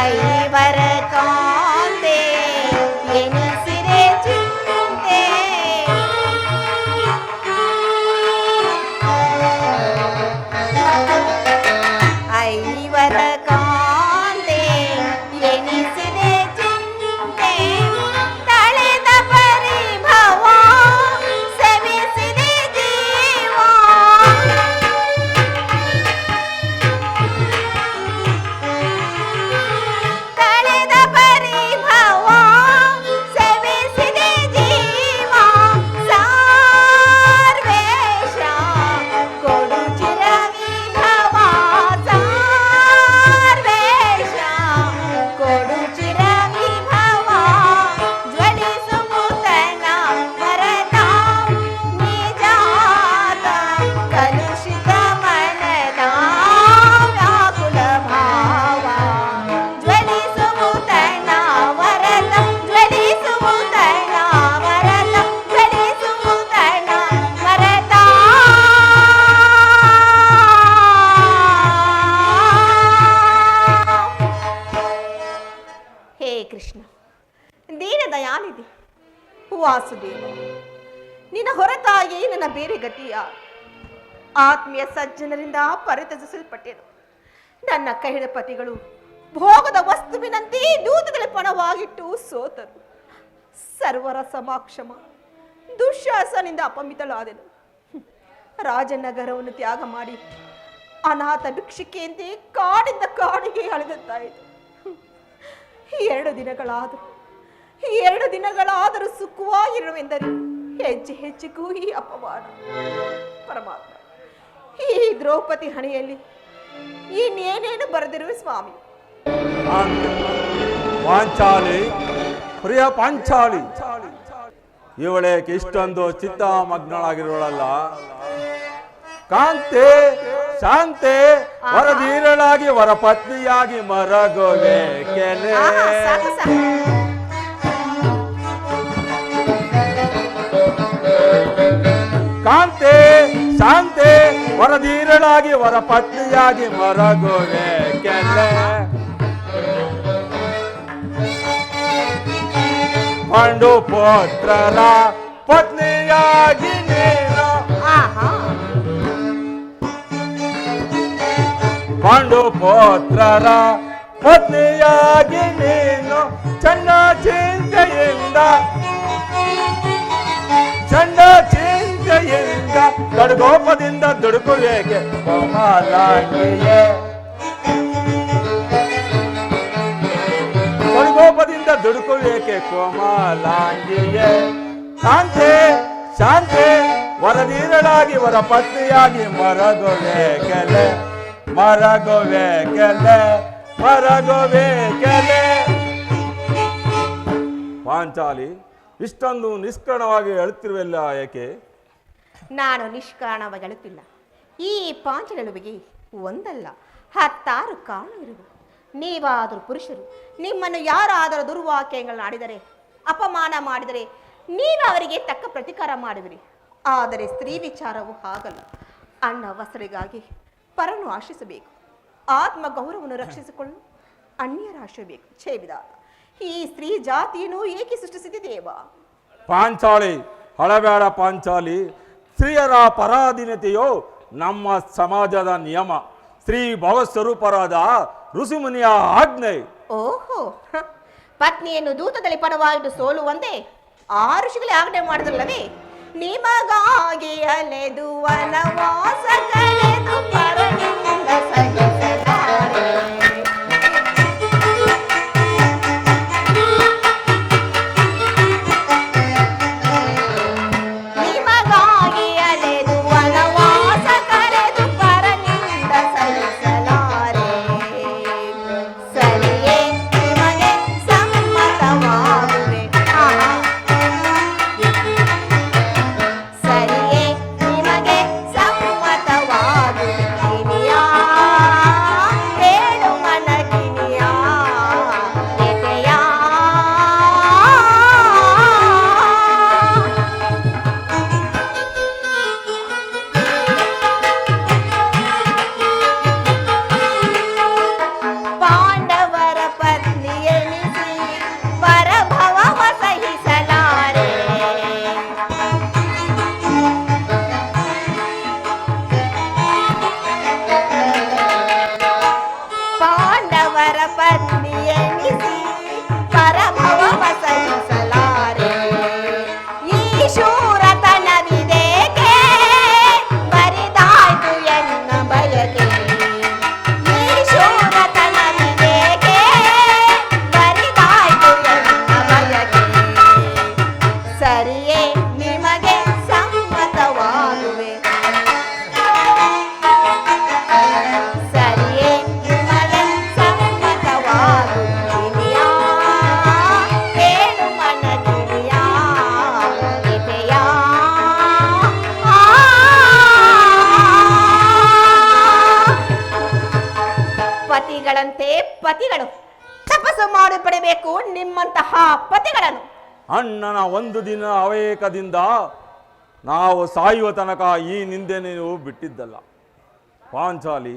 ಐವರ ಕಾಂತೆ ಎನಿಸಿದೆ ಚಿಂತೆ ಐವರ ಕಾಂತೆ ಎನಿಸಿದೆ ಚಿಂತೆ ತಳೆದ ಪರಿಭವ ಸವಿಸಿದೆ ಜೀವ ತಳೆದ ಪರಿಭವ ಸವಿಸಿದೆ ಜೀವ ಸಾರ್ವೇಶ ಕೊಡು ಚಿರವಿಭವ ಸಾರ್ವೇಶ ಕೊಡು ಚಿರವಿಭವ ಜ್ವಲಿಸುವುದನ ಮರಣ ನಿಜಾತ ಕಲುಷಿತ ಮನದ ವ್ಯಾಕುಲ ಭಾವ ಜ್ವಲಿಸುವುದನ ವರದ ಜ್ವಲಿಸುವುದನ ವರದ ಜ್ವಲಿಸುವುದನ ವರದ ಹೇ ಕೃಷ್ಣ ದೀನದಯಾನಿಧಿ ವಾಸುದೇವ ನಿನ್ನ ಹೊರತಾಗಿ ನನ್ನ ಬೇರೆ ಗತಿಯ ಆತ್ಮೀಯ ಸಜ್ಜನರಿಂದ ಪರಿತ್ಯಜಿಸಲ್ಪಟ್ಟೆನು. ನನ್ನ ಕಹಿಡ ಪತಿಗಳು ಭೋಗದ ವಸ್ತುವಿನಂತೆ ದೂತಗಳ ಪಣವಾಗಿಟ್ಟು ಸೋತರು. ಸರ್ವರ ಸಮಾಕ್ಷಮ ದುಶ್ಯಾಸನಿಂದ ಅಪಮಿತಳಾದೆನು. ರಾಜನಗರವನ್ನು ತ್ಯಾಗ ಮಾಡಿ ಅನಾಥ ಭಿಕ್ಷಿಕೆಯಂತೆ ಕಾಡಿಂದ ಕಾಡಿಗೆ ಅಳೆದಂತಾಯಿತು. 2 ದಿನಗಳಾದರೂ ಸುಖವಾಗಿರುವೆಂದರೆ ಹೆಜ್ಜೆ ಹೆಜ್ಜೆಗೂ ಈ ಅಪಮಾನ. ಪರಮಾತ್ಮ, ಈ ದ್ರೌಪದಿ ಹಣೆಯಲ್ಲಿ ಇನ್ನೇನೇನು ಬರೆದಿರುವೆ ಸ್ವಾಮಿ? ಪಾಂಚಾಲಿ, ಪ್ರಿಯ ಪಾಂಚಾಲಿ, ಇವಳೇಕೆ ಇಷ್ಟೊಂದು ಚಿತ್ತಮಗ್ನಳಾಗಿರೋಳಲ್ಲ? ಕಾಂತೆ ಶಾಂತೆ ವರಧೀರಳಾಗಿ ವರಪತ್ನಿಯಾಗಿ ಮರಗೋವೆ ಕೆಲೆ. ಕಾಂತೆ ಶಾಂತೆ ವರಧೀರಳಾಗಿ ವರಪತ್ನಿಯಾಗಿ ಮರಗೋವೆ ಕೆಲೆ. ಪಾಂಡು ಪುತ್ರರ ಪತ್ನಿಯಾಗಿ ನೀನು ಪಾಂಡು ಪುತ್ರರ ಪತ್ನಿಯಾಗಿ ನೀನು ಚಂಡ ಚಿಂತೆಯಿಂದ ಗಡ್ಗೋಪದಿಂದ ದುಡುಕುವೇಕೆ ಕೋಮಲಾಂಗಿಯೇ. ಗಡ್ಗೋಪದಿಂದ ದುಡುಕುವೇಕೆ ಕೋಮಲಾಂಗಿಯೇ. ಕಾಂತೆ ಶಾಂತೆ ವರಧೀರಳಾಗಿ ವರಪತ್ನಿಯಾಗಿ ಮರಗೋವೆ ಕೆಲೆ. ಮರಗೋವೆ ಕೆಲೆ, ಮರಗೋವೆ ಕೆಲೆ. ಪಾಂಚಾಲಿ, ಇಷ್ಟೊಂದು ನಿಷ್ಕರಣವಾಗಿ ಅಳುತ್ತಿರುವೆಲ್ಲ ಏಕೆ? ನಾನು ನಿಷ್ಕಾರಣವಾಗಿ ಅಳುತ್ತಿಲ್ಲ. ಈ ಪಾಂಚಲುವಿಗೆ ಒಂದಲ್ಲ 10 ಕಾರಣವಿರುವುದು. ನೀವಾದರೂ ಪುರುಷರು, ನಿಮ್ಮನ್ನು ಯಾರಾದರೂ ದುರ್ವಾಕ್ಯಗಳನ್ನು ಆಡಿದರೆ, ಅಪಮಾನ ಮಾಡಿದರೆ ನೀವು ಅವರಿಗೆ ತಕ್ಕ ಪ್ರತಿಕಾರ ಮಾಡುವಿರಿ. ಆದರೆ ಸ್ತ್ರೀ ವಿಚಾರವು ಹಾಗಲ್ಲ. ಅನ್ನ ವಸ್ತ್ರಗಾಗಿ ಪರನು ಆಶಿಸಬೇಕು, ಆತ್ಮ ಗೌರವವನ್ನು ರಕ್ಷಿಸಿಕೊಳ್ಳಲು ಅನ್ಯರ ಆಶಿಸಬೇಕು. ಛೇವಿದಾತ, ಈ ಸ್ತ್ರೀ ಜಾತಿಯನ್ನು ಏಕೆ ಸೃಷ್ಟಿಸಿದೆ ದೇವ? ಪಾಂಚಾಲಿ, ಹಳಬೇಡ ಪಾಂಚಾಲಿ. ಸ್ತ್ರೀಯರ ಪರಾಧೀನತೆಯು ನಮ್ಮ ಸಮಾಜದ ನಿಯಮ. ಸ್ತ್ರೀ ಭವಸ್ವರೂಪರಾದ ಋಷಿಮುನಿಯ ಆಜ್ಞೆ. ಓಹೋ, ಪತ್ನಿಯನ್ನು ದೂತದಲ್ಲಿ ಪರವಾಗಿಟ್ಟು ಸೋಲುವಂತೆ ಆ ಋಷಿಗಳೇ ಆಜ್ಞೆ ಮಾಡಿದ್ರಲ್ಲವೇ? ನಿಮಗಾಗಿ ಅಲೆದು ವನವಾಸ ಕಳೆದು ಪರನಿಂದ ಸಹಿಸಲಾರೆ. ನಿಮಗಾಗಿ ಅಲೆದು ವನವಾಸ ಕಳೆದು ಪರನಿಂದ ಸಹಿಸಲಾರೆ. ಸರಿಯೇ ನಿಮಗೆ ಸಮ್ಮತವಾಗುವೆ. ಸರಿಯೇ ನಿಮಗೆ ಸಮ್ಮತವಾಗುವೆ. ಪತಿಗಳಂತೆ ಪತಿಗಳು ತಪಸ್ಸು ಮಾಡಿ ಪಡೆಯಬೇಕು ನಿಮ್ಮಂತಹ ಪತಿಗಳನ್ನು. ಅಣ್ಣನ ಒಂದು ದಿನ ಅವೇಕದಿಂದ ನಾವು ಸಾಯುವ ತನಕ ಈ ನಿಂದೆ ನೀವು ಬಿಟ್ಟಿದ್ದಲ್ಲ. ಪಾಂಚಾಲಿ,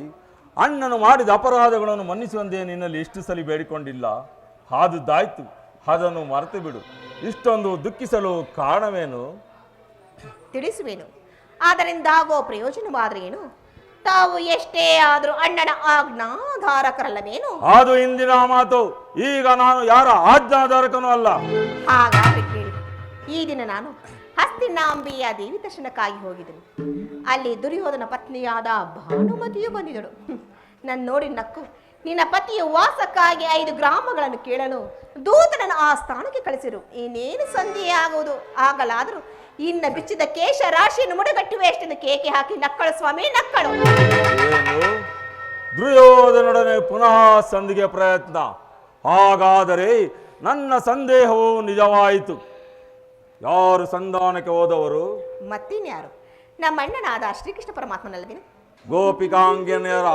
ಅಣ್ಣನು ಮಾಡಿದ ಅಪರಾಧಗಳನ್ನು ಮನ್ನಿಸುವಂತೆ ನಿನ್ನಲ್ಲಿ ಎಷ್ಟು ಸಲ ಬೇಡಿಕೊಂಡಿಲ್ಲ. ಆದುದಾಯ್ತು, ಅದನ್ನು ಮರೆತು ಬಿಡು. ಇಷ್ಟೊಂದು ದುಃಖಿಸಲು ಕಾರಣವೇನು? ತಿಳಿಸುವೇನು. ಅದರಿಂದ ಆಗೋ ಪ್ರಯೋಜನವಾದ್ರೆ ಏನು? ತಾವು ಎಷ್ಟೇ ಆದರೂ ಅಣ್ಣನ ಆಜ್ಞಾಧಾರಕರಲ್ಲವೇನು? ಅದು ಇಂದಿನ ಮಾತು. ಈಗ ನಾನು ಯಾರ ಆಜ್ಞಾಧಾರಕನೂ ಅಲ್ಲ. ಹಾಗಾದ್ರೆ ಕೇಳಿ. ಈ ದಿನ ನಾನು ಹಸ್ತಿನಾಂಬೆಯ ದೇವಿ ದರ್ಶನಕ್ಕಾಗಿ ಹೋಗಿದ್ದೆನು. ಅಲ್ಲಿ ದುರ್ಯೋಧನ ಪತ್ನಿಯಾದ ಭಾನುಮತಿಯು ಬಂದಿದ್ದಳು. ನನ್ನ ನೋಡಿ ನಕ್ಕು, ನಿನ್ನ ಪತಿಯ ವಾಸಕ್ಕಾಗಿ 5 ಗ್ರಾಮಗಳನ್ನು ಕೇಳಲು ದೂತನನ್ನು ಆ ಸ್ಥಾನಕ್ಕೆ ಕಳಿಸಿರು. ಇನ್ನೇನು ಸಂಧಿ ಆಗುವುದು ಆಗಲಾದರೂ ಇನ್ನ ಬಿಚ್ಚಿದ ಕೇಶ ರಾಶಿಯನ್ನು ಮುಡುಗಟ್ಟುವೆ ಎಷ್ಟೆಂದು ಕೇಕೆ ಹಾಕಿ ನಕ್ಕಳು ಸ್ವಾಮಿ, ನಕ್ಕಳು. ಏನು? ದುರ್ಯೋಧನೊಡನೆ ಪುನಃ ಸಂಧಿಗೆ ಪ್ರಯತ್ನ? ಹಾಗಾದರೆ ನನ್ನ ಸಂದೇಹವು ನಿಜವಾಯಿತು. ಯಾರು ಸಂಧಾನಕ್ಕೆ ಹೋದವರು? ಮತ್ತಿನ್ಯಾರು? ನಮ್ಮ ಅಣ್ಣನಾದ ಶ್ರೀಕೃಷ್ಣ ಪರಮಾತ್ಮನಲ್ಲವೇನು? ಗೋಪಿಕಾಂಗನೆಯರ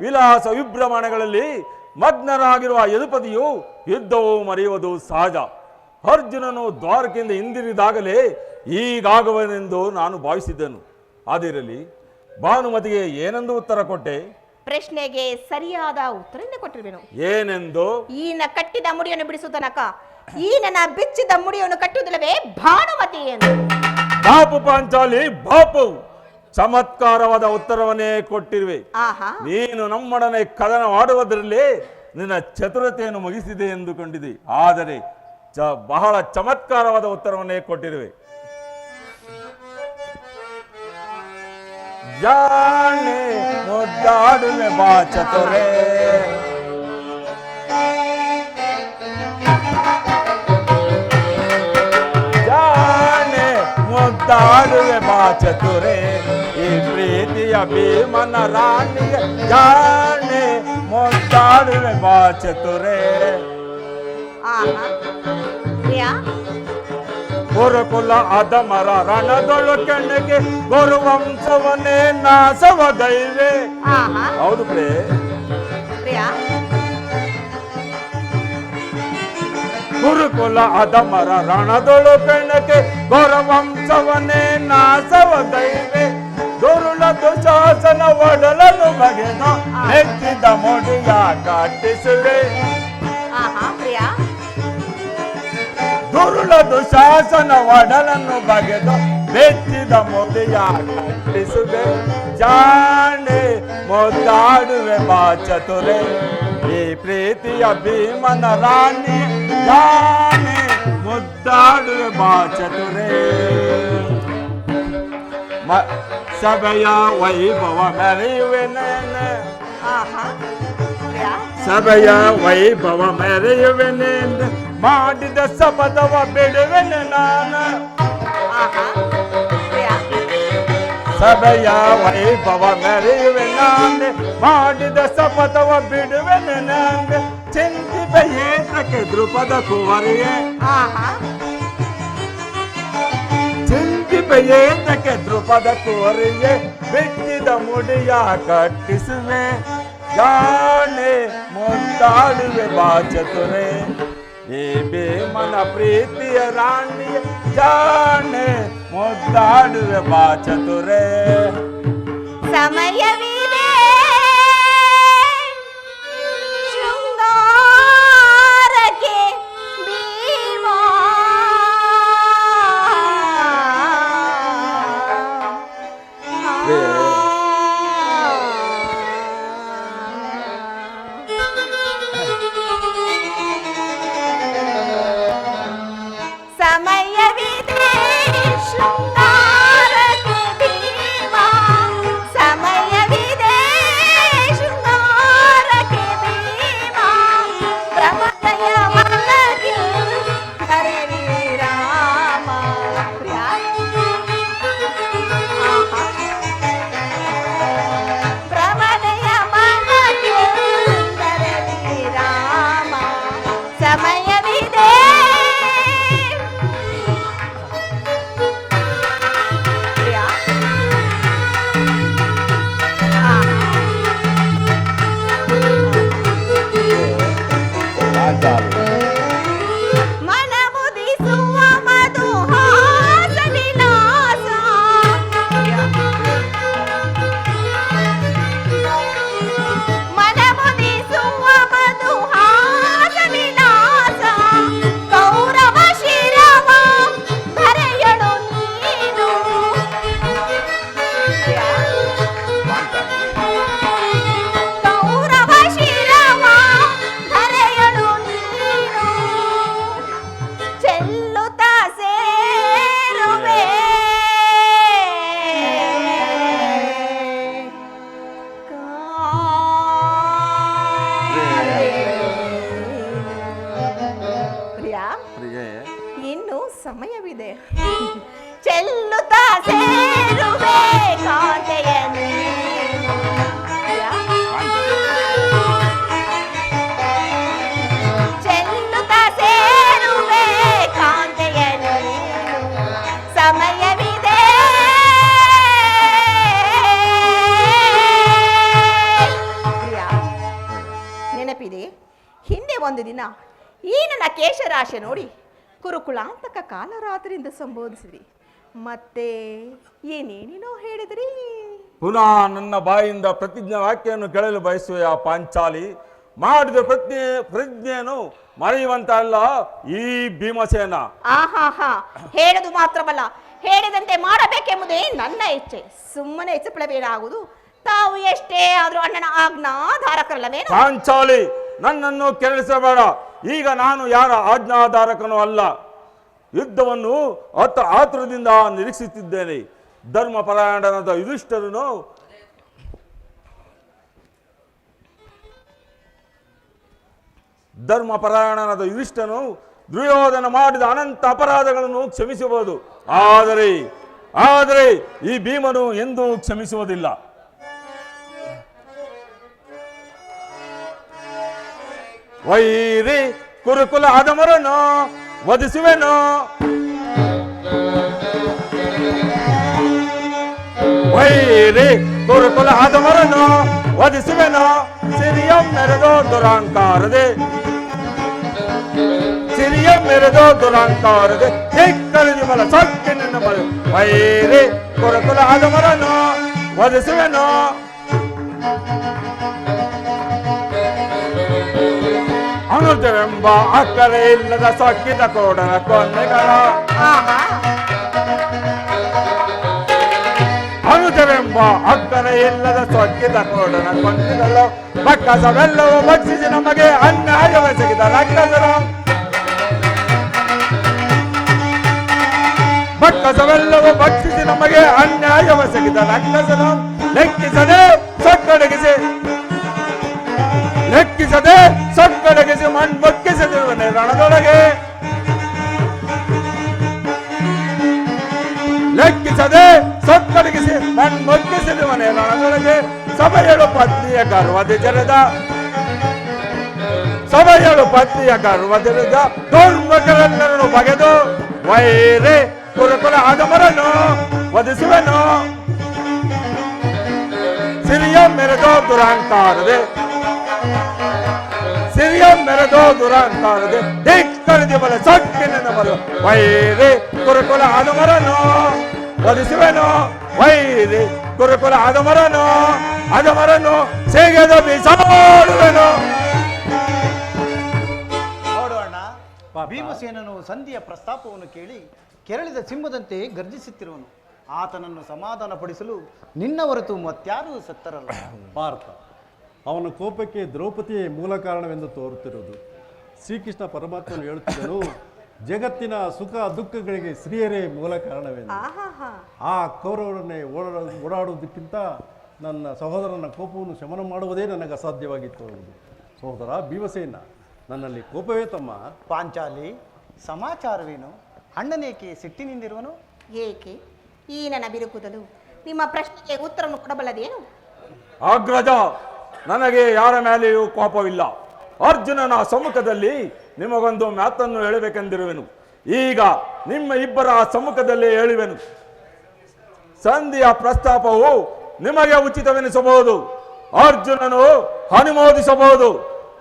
ವಿಲಾಸ ವಿಭ್ರಮಣೆಗಳಲ್ಲಿ ಮಗ್ನರಾಗಿರುವ ಯದುಪತಿಯು ಯುದ್ಧವು ಮರೆಯುವುದು ಸಹಜ. ಅರ್ಜುನನು ದ್ವಾರಕೆಯಿಂದ ಹಿಂದಿರಿದಾಗಲೇ ಹೀಗಾಗುವನೆಂದು ನಾನು ಭಾವಿಸಿದ್ದೆನು. ಅದಿರಲಿ, ಭಾನುಮತಿಗೆ ಏನೆಂದು ಉತ್ತರ ಕೊಟ್ಟೆ? ಪ್ರಶ್ನೆಗೆ ಸರಿಯಾದ ಉತ್ತರನೇ ಕೊಟ್ಟಿರುವೆನು. ಏನೆಂದು? ಈನ ಕಟ್ಟಿದ ಮುಡಿಯನ್ನು ಬಿಡಿಸುವ ತನಕ ಈನ ಬಿಚ್ಚಿದ ಮುಡಿಯನ್ನು ಕಟ್ಟುವುದಿಲ್ಲವೇ ಭಾನುಮತಿ ಎಂದು. ಬಾಪು ಪಾಂಚಾಲಿ, ಬಾಪು! ಚಮತ್ಕಾರವಾದ ಉತ್ತರವನ್ನೇ ಕೊಟ್ಟಿರುವೆ. ನೀನು ನಮ್ಮೊಡನೆ ಕದನವಾಡುವುದರಲ್ಲಿ ನಿನ್ನ ಚತುರತೆಯನ್ನು ಮುಗಿಸಿದೆ ಎಂದುಕೊಂಡಿದೆ. ಆದರೆ ಬಹಳ ಚಮತ್ಕಾರವಾದ ಉತ್ತರವನ್ನೇ ಕೊಟ್ಟಿರುವೆ. ಜಾಣೆ ಮುದ್ದಾಡುವೆ ಬಾ ಚತುರೇ, ಜಾಣೆ ಮುದ್ದಾಡುವೆ ಬಾ ಚತುರೇ, ಈ ಪ್ರೀತಿಯ ಭೀಮನ ರಾಣಿಯ ಜಾಣೆ ಮುದ್ದಾಡುವೆ ಬಾ ಚತುರೇ. ಗುರುಕುಲ ಅಧಮರ ರಣದೊಳು ಕೆಣಗೆ ಗುರುವಂಶವನ್ನೇ ನಾಶವಗೈವೆ. ಹೌದು ಗುರುಕುಲ ಅಧಮರ ರಣದೊಳು ಕೆಣಗೆ ಗುರುವಂಶವನ್ನೇ ನಾಶವಗೈವೆ. ದುರುಳ ದುಶಾಸನ ಒಡಲನ್ನು ಬಗೆದು ನೆಚ್ಚಿದ ಮುಡಿಯ ಕಟ್ಟಿಸುವೆ. ದುರುಳ ದುಶಾಸನ ಒಡಲನ್ನು ಬಗೆದು ಬೆಚ್ಚಿದ ಮುಡಿಯ ಕಟ್ಟಿಸುವೆ. ಜಾಣೆ ಮುದ್ದಾಡುವೆ ಬಾ ಚತುರೇ, ಈ ಪ್ರೀತಿಯ ಭೀಮನ ರಾಣಿ ಜಾಣೆ ಮುದ್ದಾಡುವೆ ಬಾ ಚತುರೇ. ಸಭೆಯ ವೈಭವ ಮೆರೆಯುವೆನೇನೆ, ಸಭೆಯ ವೈಭವ ಮೆರೆಯುವೆನೆಂದು ಮಾಡಿದ ಶಪಥವ ಬಿಡುವೆನೆ ನಾನು. ಸಭೆಯ ವೈಭವ ಮೆರೆಯುವೆ ನಾನು, ಮಾಡಿದ ಶಪಥವ ಬಿಡುವೆನೆ ನಾನು. ಚಿಂತಿಪೆ ಏತಕ್ಕೆ ದೃಪದ ಕುವರಿಯೇ, ಚಿಂತಿಪೆ ಏತಕ್ಕೆ ದೃಪದ ಕುವರಿಯೇ, ಬಿಟ್ಟಿದ ಮುಡಿಯ ಕಟ್ಟಿಸುವೆ. ಜಾಣೆ ಮುದ್ದಾಡುವೆ ಬಾ ಚತುರೇ, ಈ ಭೀಮನ ಪ್ರೀತಿಯ ರಾಣಿಯ ಜಾಣೆ ಮುದ್ದಾಡುವೆ ಬಾ ಚತುರೇ. ಸಮಯವಿದೆ ಶೃಂಗಾರಕ್ಕೆ ಭೀಮಾ, ಸಮಯವಿದೆ ಶೃಂಗಾರಕ್ಕೆ ಭೀಮಾ. ಒಂದು ದಿನ ಈ ನನ್ನ ಕೇಶರಾಶಿ ನೋಡಿ ಕುರುಕುಳಾಂತಕ ಕಾಲರಾತ್ರಿಯಿಂದ ಸಂಬೋಧಿಸಿದ್ರಿ. ಮತ್ತೆ ಏನೇನೇನೋ ಹೇಳಿದ್ರಿ. ಪುನಃ ನನ್ನ ಬಾಯಿಂದ ಪ್ರತಿಜ್ಞಾ ವಾಕ್ಯವನ್ನು ಕೇಳಲು ಬಯಸುವ ಪಾಂಚಾಲಿ. ಮಾಡಿದ ಪ್ರಜ್ಞೆಯನ್ನು ಮರೆಯುವಂತ ಅಲ್ಲ ಈ ಭೀಮಸೇನ. ಆಹಾ, ಹೇಳದು ಮಾತ್ರವಲ್ಲ, ಹೇಳಿದಂತೆ ಮಾಡಬೇಕೆಂಬುದೇ ನನ್ನ ಇಚ್ಛೆ. ಸುಮ್ಮನೆ ಇಚ್ಛೆಪಡಬೇಡಾಗುವುದು. ತಾವು ಎಷ್ಟೇ ಆದ್ರೂ ಅಣ್ಣನ ಆಜ್ಞಾಧಾರಕರಲ್ಲವೇನು? ಪಾಂಚಾಲಿ, ನನ್ನನ್ನು ಕೆರಳಿಸಬೇಡ. ಈಗ ನಾನು ಯಾರ ಆಜ್ಞಾಧಾರಕನೂ ಅಲ್ಲ. ಯುದ್ಧವನ್ನು ಆತುರದಿಂದ ನಿರೀಕ್ಷಿಸುತ್ತಿದ್ದೇನೆ. ಧರ್ಮಪರಾಯಣನಾದ ಯುಧಿಷ್ಠನು ದುರ್ಯೋಧನ ಮಾಡಿದ ಅನಂತ ಅಪರಾಧಗಳನ್ನು ಕ್ಷಮಿಸಬಹುದು. ಆದರೆ ಈ ಭೀಮನು ಎಂದೂ ಕ್ಷಮಿಸುವುದಿಲ್ಲ. ವೈರಿ ಕುರುಕುಲ ಆದಮರನ್ನು ವಧಿಸುವೆನು. ವೈರಿ ಕುರುಕುಲ ಆದಮರನ್ನು ವಧಿಸುವೆನು. ಸಿರಿಯಂ ಮೆರೆದೋ ದುರಾಂಕಾರದೆ ಚಿಕ್ಕರಿದು ಬಲ ಸೊಕ್ಕಿನ ಬಲು. ವೈರಿ ಕುರುಕುಲ ಆದಮರನ್ನು ವಧಿಸುವೆನು. ಅನುಜವೆಂಬ ಅಕ್ಕರೆ ಇಲ್ಲದ ಸೊಕ್ಕಿದ ಕೋಡನ ಕೊನ್ನೆಗಳ. ಅನುಜವೆಂಬ ಅಕ್ಕರೆ ಇಲ್ಲದ ಸೊಕ್ಕಿದ ಕೋಡನ ಕೊನ್ನೆಗಳು. ಬಕ್ಕಸವೆಲ್ಲವೂ ಭಕ್ಷಿಸಿ ನಮಗೆ ಅನ್ಯಾಯವೆಸಗಿದ ರಕ್ಕಸರು. ಬಕ್ಕಸವೆಲ್ಲವೂ ಭಕ್ಷಿಸಿ ನಮಗೆ ಅನ್ಯಾಯವೆಸಗಿದ ರಕ್ಕಸರು. ಲೆಕ್ಕಿಸದೆ ಸೊಕ್ಕಡಗಿಸಿ ಮಣ್ಬೊಕ್ಕಿಸದಿರುವನೆ ರಣದೊಳಗೆ. ಲೆಕ್ಕಿಸದೆ ಸೊಕ್ಕಡಗಿಸಿ ಮಣ್ಬೊಕ್ಕಿಸದಿರುವನೆ ರಣದೊಳಗೆ. ಸಭೆಯಳು ಪತ್ನಿಯ ಗರ್ವದಿರದ ದುರ್ಮುಖರೆಲ್ಲರನ್ನು ಬಗೆದು ವೈರಿ ಕುರುಕುಲ ಆದಮರನ್ನು ವಧಿಸುವೆನು. ಸಿರಿಯ ಮೆರೆದೋ ದುರಾಂತಾರದೆ ಧಿಕ್ಕರಿದು ಬಲ ಸೊಕ್ಕಿನ ಬಲು. ವೈರಿ ಕುರುಕುಲ ಆದಮರನ್ನು ವಧಿಸುವೆನು. ವೈರಿ ಕುರುಕುಲ ಆದಮರನ್ನು ಸೇಗೆದು ಬೀಸಾಡುವೆನು. ನೋಡೋಣ, ಭೀಮಸೇನನು ಸಂಧಿಯ ಪ್ರಸ್ತಾಪವನ್ನು ಕೇಳಿ ಕೆರಳಿದ ಸಿಂಹದಂತೆ ಗರ್ಜಿಸುತ್ತಿರುವನು. ಆತನನ್ನು ಸಮಾಧಾನಪಡಿಸಲು ನಿನ್ನ ಹೊರತು ಮತ್ಯಾರೂ ಸತ್ತರಲ್ಲ. ಪಾರ್ಥ, ಅವನ ಕೋಪಕ್ಕೆ ದ್ರೌಪದಿಯೇ ಮೂಲ ಕಾರಣವೆಂದು ತೋರುತ್ತಿರುವುದು. ಶ್ರೀಕೃಷ್ಣ ಪರಮಾತ್ಮನು ಹೇಳುತ್ತಿದ್ದನು, ಜಗತ್ತಿನ ಸುಖ ದುಃಖಗಳಿಗೆ ಸ್ತ್ರೀಯರೇ ಮೂಲ ಕಾರಣವೆಂದು. ಆ ಕೌರವರನ್ನೇ ಓಡಾಡುವುದಕ್ಕಿಂತ ನನ್ನ ಸಹೋದರನ ಕೋಪವನ್ನು ಶಮನ ಮಾಡುವುದೇ ನನಗೆ ಅಸಾಧ್ಯವಾಗಿತ್ತು. ಸಹೋದರ ಭೀಮಸೇನ, ನನ್ನಲ್ಲಿ ಕೋಪವೇ ತಮ್ಮ. ಪಾಂಚಾಲಿ, ಸಮಾಚಾರವೇನು? ಅಣ್ಣನೇಕೆ ಸಿಟ್ಟಿನಿಂದಿರುವನು? ಏಕೆ ಈ ನನ್ನ ಬಿರುಕುದಲು ನಿಮ್ಮ ಪ್ರಶ್ನೆಗೆ ಉತ್ತರವನ್ನು ಕೊಡಬಲ್ಲದೇನು? ಅಗ್ರಜ, ನನಗೆ ಯಾರ ಮೇಲೆಯೂ ಕೋಪವಿಲ್ಲ. ಅರ್ಜುನನ ಸಮ್ಮುಖದಲ್ಲಿ ನಿಮಗೊಂದು ಮಾತನ್ನು ಹೇಳಬೇಕೆಂದಿರುವೆನು. ಈಗ ನಿಮ್ಮ ಇಬ್ಬರ ಸಮ್ಮುಖದಲ್ಲಿ ಹೇಳುವೆನು. ಸಂಧಿಯ ಪ್ರಸ್ತಾಪವು ನಿಮಗೆ ಉಚಿತವೆನಿಸಬಹುದು. ಅರ್ಜುನನು ಅನುಮೋದಿಸಬಹುದು.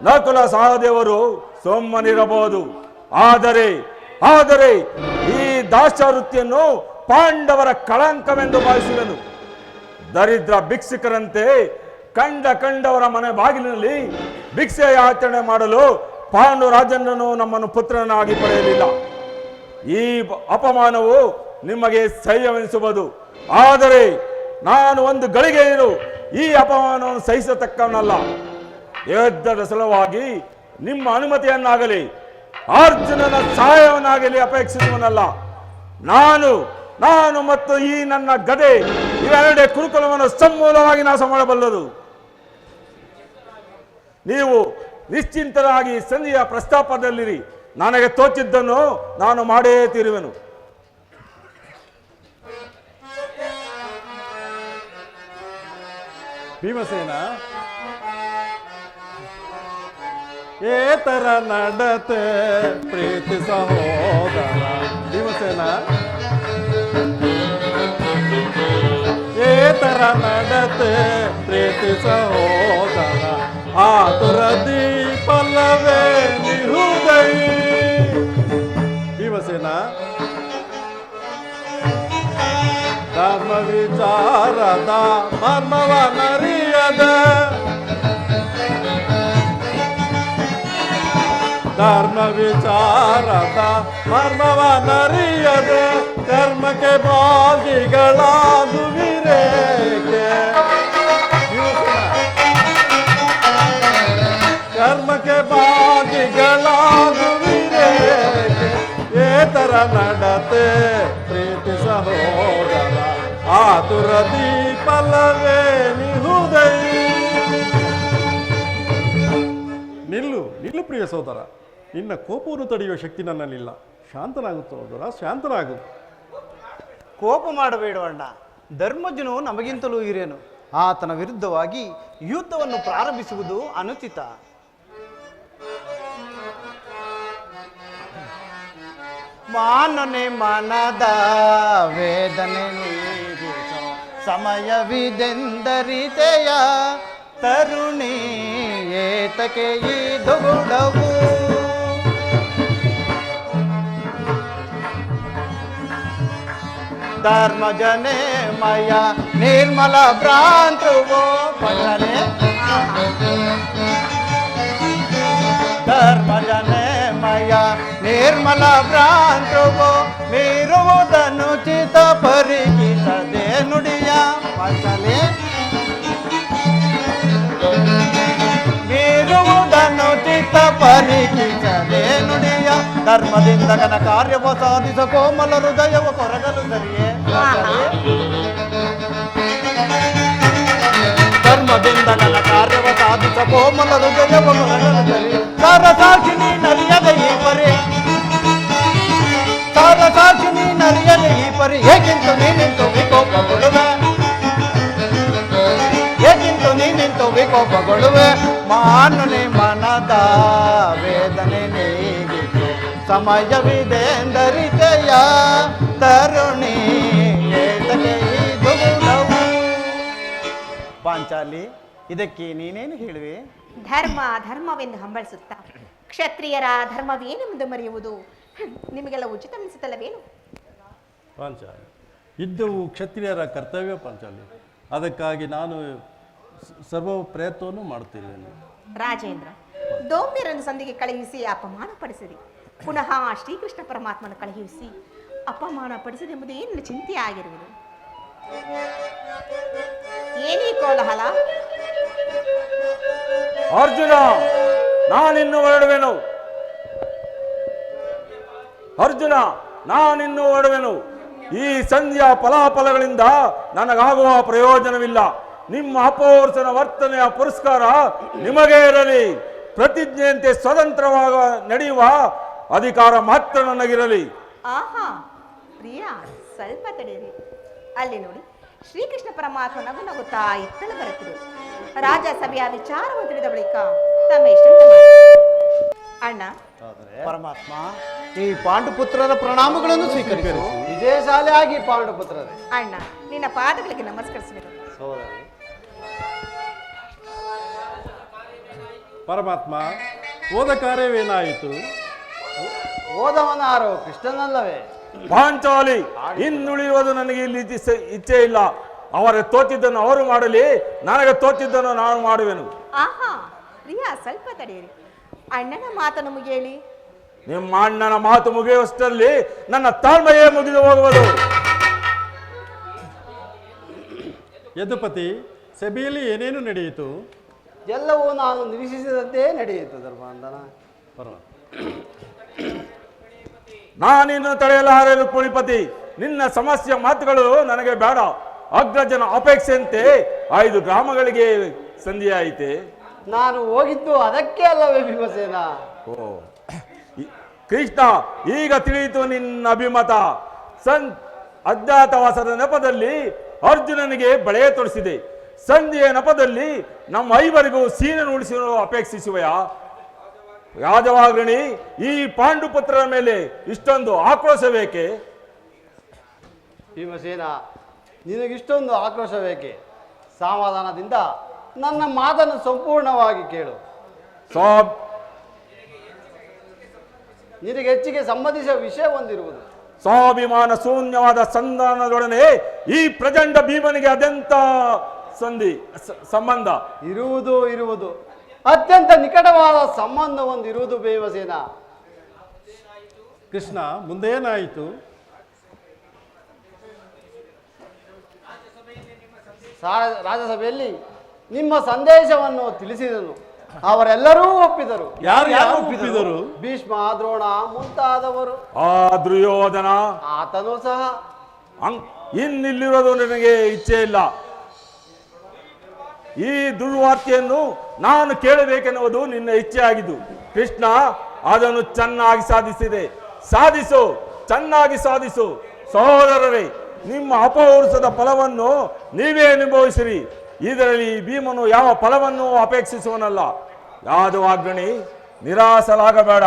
ನಕುಲ ಸಹದೇವರು ಸುಮ್ಮನಿರಬಹುದು. ಆದರೆ ಈ ದಾಸ್ಯವೃತ್ತಿಯನ್ನು ಪಾಂಡವರ ಕಳಂಕವೆಂದು ಭಾವಿಸುವೆನು. ದರಿದ್ರ ಭಿಕ್ಷುಕರಂತೆ ಕಂಡವರ ಮನೆ ಬಾಗಿಲಿನಲ್ಲಿ ಭಿಕ್ಷೆ ಯಾಚನೆ ಮಾಡಲು ಪಾಂಡುರಾಜನನ್ನು ನಮ್ಮನ್ನು ಪುತ್ರನಾಗಿ ಪಡೆಯಲಿಲ್ಲ. ಈ ಅಪಮಾನವು ನಿಮಗೆ ಸಹ್ಯವೆನಿಸಬಹುದು. ಆದರೆ ನಾನು ಒಂದು ಗಳಿಗೆಯೂ ಈ ಅಪಮಾನವನ್ನು ಸಹಿಸತಕ್ಕವನಲ್ಲ. ಯುದ್ಧದ ಸಲುವಾಗಿ ನಿಮ್ಮ ಅನುಮತಿಯನ್ನಾಗಲಿ ಅರ್ಜುನನ ಸಹಾಯವನ್ನಾಗಲಿ ಅಪೇಕ್ಷಿಸುವನಲ್ಲ. ನಾನು ಮತ್ತು ಈ ನನ್ನ ಗದೆ ಇವೆರಡೇ ಕುರುಕುಲವನ್ನು ಸಮೂಲವಾಗಿ ನಾಶ ಮಾಡಬಲ್ಲದು. ನೀವು ನಿಶ್ಚಿಂತರಾಗಿ ಸಂಧಿಯ ಪ್ರಸ್ತಾಪದಲ್ಲಿರಿ. ನನಗೆ ತೋಚಿದ್ದನ್ನು ನಾನು ಮಾಡೇ ತೀರುವೆನು. ಭೀಮಸೇನ, ಏತರ ನಡತೆ ಪ್ರೀತಿ ಸಹೋದರ. ಭೀಮಸೇನ, ಏತರ ನಡತೆ ಪ್ರೀತಿ ಸಹೋದರ. ಆತುರ ದೀಪಲವೇ ವಿಚಾರದ ಮರ್ಮವನರಿಯದ ಧರ್ಮ ವಿಚಾರದ ಮರ್ಮವನರಿಯದ ಕರ್ಮಕ್ಕೆ ಭಾಗಿಗಳಾದುವಿರೇಕೆ ಕರ್ಮಕ್ಕೆ ಭಾಗಿಗಳಾಗುವಿರೇಕೆ ಏತರ ನಡತೆ ಪ್ರೀತಿ ಸಹೋದರ ಆತುರ ದೀಪಲವೇ ನಿಹುದೈ ನಿಲ್ಲು ನಿಲ್ಲು ಪ್ರಿಯ ಸೋದರ, ನಿನ್ನ ಕೋಪವನ್ನು ತಡೆಯುವ ಶಕ್ತಿ ನನ್ನಲ್ಲಿಲ್ಲ. ಶಾಂತನಾಗು ಸೋದರ, ಶಾಂತನಾಗು. ಕೋಪ ಮಾಡಬೇಡ ಅಣ್ಣ. ಧರ್ಮಜ್ಞನು ನಮಗಿಂತಲೂ ಹಿರಿಯನು. ಆತನ ವಿರುದ್ಧವಾಗಿ ಯುದ್ಧವನ್ನು ಪ್ರಾರಂಭಿಸುವುದು ಅನುಚಿತ. ಮಾನನೆ ಮನದ ವೇದನೆ ನೀಗಿಸೋ ಸಮಯವಿದೆಂದರಿತೆಯ ತರುಣಿ ಏತಕ್ಕೆ ಈ ದುಗುಡವು ಧರ್ಮಜನೆ ಮಯ ನಿರ್ಮಲ ಭ್ರಾಂತುವೋ ಪಜನೆ ಧರ್ಮಜನೆ ಮಯ ನಿರ್ಮಲ ಭ್ರಾಂತುವೋ ಮೀರುವುದನ್ನು ಚಿತ ಪರಿಗಿಸದೆ ನುಡಿಯ ಪಜನೆ ಮೀರುವುದನ್ನು ಚಿತ್ತ ಪರಿಗಿಸದೆ ನುಡಿಯ ಧರ್ಮದಿಂದ ಘನ ಕಾರ್ಯವ ಸಾಧಿಸ ಕೋಮಲ ಹೃದಯವ ಕೊರಗಲು ಸರಿಯೇ ಧರ್ಮದಿಂದ ಘನ ಕಾರ್ಯವ ಸಾಧಿಸ ಕೋಮಲ ಹೃದಯವ ಕೊರಗಲು ಸರಿ ಸಾರಸಾಕ್ಷಿನಿ ನರಿಯದ ಈ ಪರಿ ಸಾರಸಾಕ್ಷಿನಿ ನರಿಯದ ಈ ಪರಿ ಏಕೆಂದು ನೀನಿಂತು ವಿಕೋಪಗೊಳ್ಳುವೆ ಏಕೆಂದು ನೀನಿಂತು ವಿಕೋಪಗೊಳ್ಳುವೆ ಮಾನನೆ ಮನದ ವೇದನೆ ನೀಗಿತು ಸಮಯವಿದೆಂದರಿತೆಯ ತರುಣಿ ಏತಕ್ಕೆ ಈ ದುಗುಡವು ಪಾಂಚಾಲಿ, ಇದಕ್ಕೆ ನೀನೇನು ಹೇಳುವೆ? ಧರ್ಮ ಧರ್ಮವೆಂದು ಹಂಬಲಿಸುತ್ತಾ ಕ್ಷತ್ರಿಯರ ಧರ್ಮವೇನೆಂದು ಮರೆಯುವುದು ನಿಮಗೆಲ್ಲ ಉಚಿತವೆನಿಸುತ್ತಲ್ಲವೇನು? ಪಾಂಚಾಲಿ, ಯುದ್ಧವು ಕ್ಷತ್ರಿಯರ ಕರ್ತವ್ಯ ಪಾಂಚಾಲಿ. ಅದಕ್ಕಾಗಿ ನಾನು ಸರ್ವ ಪ್ರಯತ್ನವನ್ನು ಮಾಡುತ್ತಿರುವೆನು. ರಾಜೇಂದ್ರ, ದೌಮ್ಯರನ್ನು ಸಂಧಿಗೆ ಕಳುಹಿಸಿ ಅಪಮಾನ ಪಡಿಸಿರಿ. ಪುನಃ ಶ್ರೀಕೃಷ್ಣ ಪರಮಾತ್ಮನ ಕಳುಹಿಸಿ ಅಪಮಾನ ಪಡಿಸಿದೆಂಬುದು ಏನು ಚಿಂತೆ ಆಗಿರುವುದು? ಏನೀ ಕೋಲಾಹಲ? ಅರ್ಜುನ, ನಾನಿನ್ನು ಹೊರಡುವೆನು. ಅರ್ಜುನ, ನಾನಿನ್ನು ಹೊರಡುವೆನು. ಈ ಸಂಧ್ಯಾ ಫಲಾಫಲಗಳಿಂದ ನನಗಾಗುವ ಪ್ರಯೋಜನವಿಲ್ಲ. ನಿಮ್ಮ ಅಪೌರುಷನ ವರ್ತನೆಯ ಪುರಸ್ಕಾರ ನಿಮಗೇ ಇರಲಿ. ಪ್ರತಿಜ್ಞೆಯಂತೆ ಸ್ವತಂತ್ರವಾಗ ನಡೆಯುವ ಅಧಿಕಾರ ಮಾತ್ರ ನನಗಿರಲಿ. ಆಹಾ ಪ್ರಿಯ, ಸ್ವಲ್ಪ ತಡೆಯಿರಿ. ಅಲ್ಲಿ ನೋಡಿ, ಶ್ರೀಕೃಷ್ಣ ಪರಮಾತ್ಮ ನಗು ನಗುತ್ತಾ ಇತ್ತಲು ಬರುತ್ತಿರು. ರಾಜಸಭೆಯ ವಿಚಾರವನ್ನು ತಿಳಿದ ಬಳಿಕ ತಮ್ಮ ಇಷ್ಟ ಅಣ್ಣ. ಪರಮಾತ್ಮ, ಈ ಪಾಂಡುಪುತ್ರರ ಪ್ರಣಾಮಗಳನ್ನು ಸ್ವೀಕರಿಸು. ವಿಜಯಶಾಲಿ ಆಗಿ ಪಾಂಡುಪುತ್ರರೇ. ಅಣ್ಣ, ನಿನ್ನ ಪಾದಗಳಿಗೆ ನಮಸ್ಕರಿಸಬೇಕು. ಸೋದರಿ, ಪರಮಾತ್ಮ, ಹೋದ ಕಾರ್ಯವೇನಾಯಿತು? ಓದವನಾರೋ ಕೃಷ್ಣನಲ್ಲವೇ? ಪಾಂಚಾಲಿ, ಇನ್ನುಳಿಯುವುದು ನನಗೆ ಇಲ್ಲಿ ಇಚ್ಛೆ ಇಲ್ಲ. ಅವರ ತೋಚಿದ್ದನ್ನು ಅವರು ಮಾಡಲಿ, ನನಗೆ ತೋಚಿದ್ದನ್ನು ನಾನು ಮಾಡುವೆನು. ಆಹಾ ಪ್ರಿಯ, ಸ್ವಲ್ಪ ತಡೆಯಿರಿ. ಅಣ್ಣನ ಮಾತನ್ನು ಮುಗಿಯಲಿ. ನಿಮ್ಮ ಅಣ್ಣನ ಮಾತು ಮುಗಿಯುವಷ್ಟರಲ್ಲಿ ನನ್ನ ತಾಳ್ಮೆಯೇ ಮುಗಿದು ಹೋಗುವುದು. ಯದುಪತಿ, ಸಭೆಯಲ್ಲಿ ಏನೇನು ನಡೆಯಿತು? ಎಲ್ಲವೂ ನಾನು ನಿರೀಕ್ಷಿಸಿದಂತೆ ನಡೆಯಿತು ಧರ್ಮಾಂಧನ. ನಾನಿನ್ನು ತಡೆಯಲಾರೆನು ಕುಳಿಪತಿ. ನಿನ್ನ ಸಮಸ್ಯೆ ಮಾತುಗಳು ನನಗೆ ಬೇಡ. ಅಗ್ರಜನ ಅಪೇಕ್ಷೆಯಂತೆ 5 ಗ್ರಾಮಗಳಿಗೆ ಸಂಧಿಯಾಯಿತೆ. ನಾನು ಹೋಗಿದ್ದು ಅದಕ್ಕೆ ಅಲ್ಲವೇ ಭೀಮಸೇನ? ಓ ಕೃಷ್ಣ, ಈಗ ತಿಳಿಯಿತು ನಿನ್ನ ಅಭಿಮತ. ಅಜ್ಞಾತವಾಸದ ನೆಪದಲ್ಲಿ ಅರ್ಜುನನಿಗೆ ಬಳೆಯ ತೊಡಿಸಿದೆ. ಸಂಧಿಯ ನೆಪದಲ್ಲಿ ನಮ್ಮ 5 ಸೀನೆ ಉಳಿಸಲು ಅಪೇಕ್ಷಿಸುವೆಯಾ? ರಾಜವಾಗ್ರಣಿ, ಈ ಪಾಂಡುಪುತ್ರರ ಮೇಲೆ ಇಷ್ಟೊಂದು ಆಕ್ರೋಶ ಬೇಕೆ? ಭೀಮಸೇನ, ನಿನಗಿಷ್ಟೊಂದು ಆಕ್ರೋಶ ಬೇಕೆ? ಸಮಾಧಾನದಿಂದ ನನ್ನ ಮಾತನ್ನು ಸಂಪೂರ್ಣವಾಗಿ ಕೇಳು. ಸಾಬ್, ನಿನಗೆ ಹೆಚ್ಚಿಗೆ ಸಂಬಂಧಿಸುವ ವಿಷಯ ಹೊಂದಿರುವುದು. ಸ್ವಾಭಿಮಾನ ಶೂನ್ಯವಾದ ಸಂಧಾನದೊಡನೆ ಈ ಪ್ರಚಂಡ ಭೀಮನಿಗೆ ಅದೆಂತ ಸಂಬಂಧ? ಇರುವುದು ಅತ್ಯಂತ ನಿಕಟವಾದ ಸಂಬಂಧ ಹೊಂದಿರುವುದು ಭೀಮಸೇನ. ಕೃಷ್ಣ, ಮುಂದೇನಾಯಿತು? ರಾಜಸಭೆಯಲ್ಲಿ ನಿಮ್ಮ ಸಂದೇಶವನ್ನು ತಿಳಿಸಿದನು. ಅವರೆಲ್ಲರೂ ಒಪ್ಪಿದರು. ಯಾರು ಒಪ್ಪಿದರು? ಭೀಷ್ಮ, ದ್ರೋಣ ಮುಂತಾದವರು. ಆ ದುರ್ಯೋಧನ ಆತನು ಸಹ. ಇನ್ನಿಲ್ಲಿರೋದು ನನಗೆ ಇಚ್ಛೆ ಇಲ್ಲ. ಈ ದುರ್ವಾರ್ತೆಯನ್ನು ನಾನು ಕೇಳಬೇಕೆನ್ನುವುದು ನಿನ್ನ ಇಚ್ಛೆ ಆಗಿದ್ದು. ಕೃಷ್ಣ, ಅದನ್ನು ಚೆನ್ನಾಗಿ ಸಾಧಿಸು, ಚೆನ್ನಾಗಿ ಸಾಧಿಸು. ಸಹೋದರರೇ, ನಿಮ್ಮ ಅಪೌರುಷದ ಫಲವನ್ನು ನೀವೇ ಅನುಭವಿಸಿರಿ. ಇದರಲ್ಲಿ ಭೀಮನು ಯಾವ ಫಲವನ್ನು ಅಪೇಕ್ಷಿಸುವನಲ್ಲ. ಯಾದವಾಗ್ರಣಿ, ನಿರಾಸರಾಗಬೇಡ.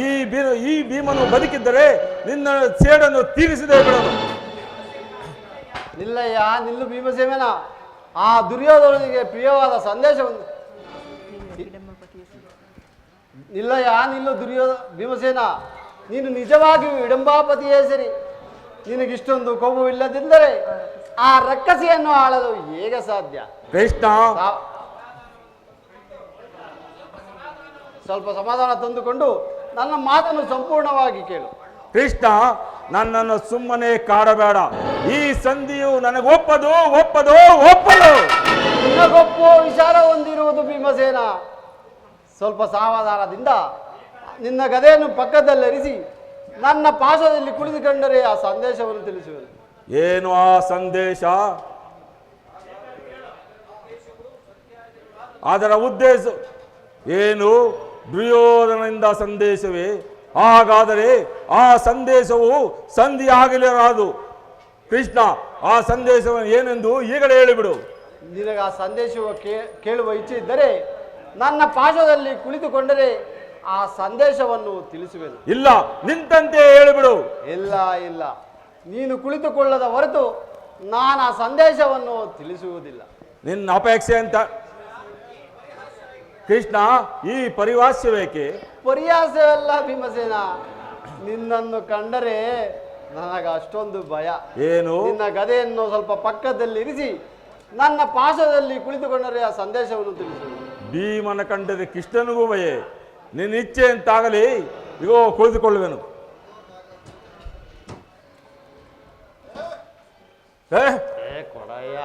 ಈ ಭೀಮನು ಬದುಕಿದ್ದರೆ ನಿನ್ನ ಸೇಡನ್ನು ತೀರಿಸದೇ ಬಿಡನು. ನಿಲ್ಲಯ್ಯ, ನಿಲ್ಲು ಭೀಮಸೇನ. ಆ ದುರ್ಯೋಧನಿಗೆ ಪ್ರಿಯವಾದ ಸಂದೇಶವನ್ನು ನಿಲ್ಲು ಭೀಮಸೇನ. ನೀನು ನಿಜವಾಗಿಯೂ ವಿಡಂಬಾಪತಿಯೇ ಸರಿ. ನಿನಗಿಷ್ಟೊಂದು ಕೊಬ್ಬು ಇಲ್ಲದಿದ್ದರೆ ಆ ರಕ್ಕಸಿಯನ್ನು ಆಳಲು ಹೇಗೆ ಸಾಧ್ಯ? ಕೃಷ್ಣ, ಸ್ವಲ್ಪ ಸಮಾಧಾನ ತಂದುಕೊಂಡು ನನ್ನ ಮಾತನ್ನು ಸಂಪೂರ್ಣವಾಗಿ ಕೇಳು. ಕೃಷ್ಣ, ನನ್ನನ್ನು ಸುಮ್ಮನೆ ಕಾಡಬೇಡ. ಈ ಸಂಧಿಯು ನನಗೊಪ್ಪದು. ನಿನಗೊಪ್ಪುವ ವಿಚಾರ ಹೊಂದಿರುವುದು ಭೀಮಸೇನ. ಸ್ವಲ್ಪ ಸಾವಧಾನದಿಂದ ನಿನ್ನ ಗದೆಯನ್ನು ಪಕ್ಕದಲ್ಲಿರಿಸಿ ನನ್ನ ಪಾಶದಲ್ಲಿ ಕುಳಿತುಕೊಂಡರೆ ಆ ಸಂದೇಶವನ್ನು ತಿಳಿಸುವುದು. ಏನು ಆ ಸಂದೇಶ? ಅದರ ಉದ್ದೇಶ ಏನು? ದುರ್ಯೋಧನದಿಂದ ಸಂದೇಶವೇ? ಹಾಗಾದರೆ ಆ ಸಂದೇಶವು ಸಂಧಿ ಆಗಲಿರದು. ಕೃಷ್ಣ, ಆ ಸಂದೇಶವನ್ನು ಏನೆಂದು ಈಗಲೇ ಹೇಳಿಬಿಡು. ನಿನಗೆ ಆ ಸಂದೇಶವು ಕೇಳುವ ಇಚ್ಛೆ ಇದ್ದರೆ ನನ್ನ ಪಾಶದಲ್ಲಿ ಕುಳಿತುಕೊಂಡರೆ ಆ ಸಂದೇಶವನ್ನು ತಿಳಿಸುವೆನು. ಇಲ್ಲ, ನಿಂತಂತೆ ಹೇಳಿಬಿಡು. ಇಲ್ಲ, ನೀನು ಕುಳಿತುಕೊಳ್ಳದ ಹೊರತು ನಾನು ಆ ಸಂದೇಶವನ್ನು ತಿಳಿಸುವುದಿಲ್ಲ. ನಿನ್ನ ಅಪೇಕ್ಷೆ ಅಂತ. ಕೃಷ್ಣ, ಈ ಪರಿಹಾಸ್ಯ ಬೇಕೆ? ಪರಿಹಾಸವೆಲ್ಲ ಭೀಮಸೇನ. ನಿನ್ನನ್ನು ಕಂಡರೆ ನನಗೆ ಅಷ್ಟೊಂದು ಭಯ. ಏನು? ನಿನ್ನ ಗದೆಯನ್ನು ಸ್ವಲ್ಪ ಪಕ್ಕದಲ್ಲಿ ಇರಿಸಿ ನನ್ನ ಪಾಶದಲ್ಲಿ ಕುಳಿತುಕೊಂಡರೆ ಆ ಸಂದೇಶವನ್ನು ತಿಳಿಸುವುದು. ಭೀಮನ ಕಂಡರೆ ಕೃಷ್ಣನಿಗೂ ಭಯೇ? ನಿನ್ನ ಇಚ್ಛೆ ಅಂತಾಗಲಿ, ಇಗೋ ಕುಳಿತುಕೊಳ್ಳುವೆನು. ಕೊಡಯ್ಯ.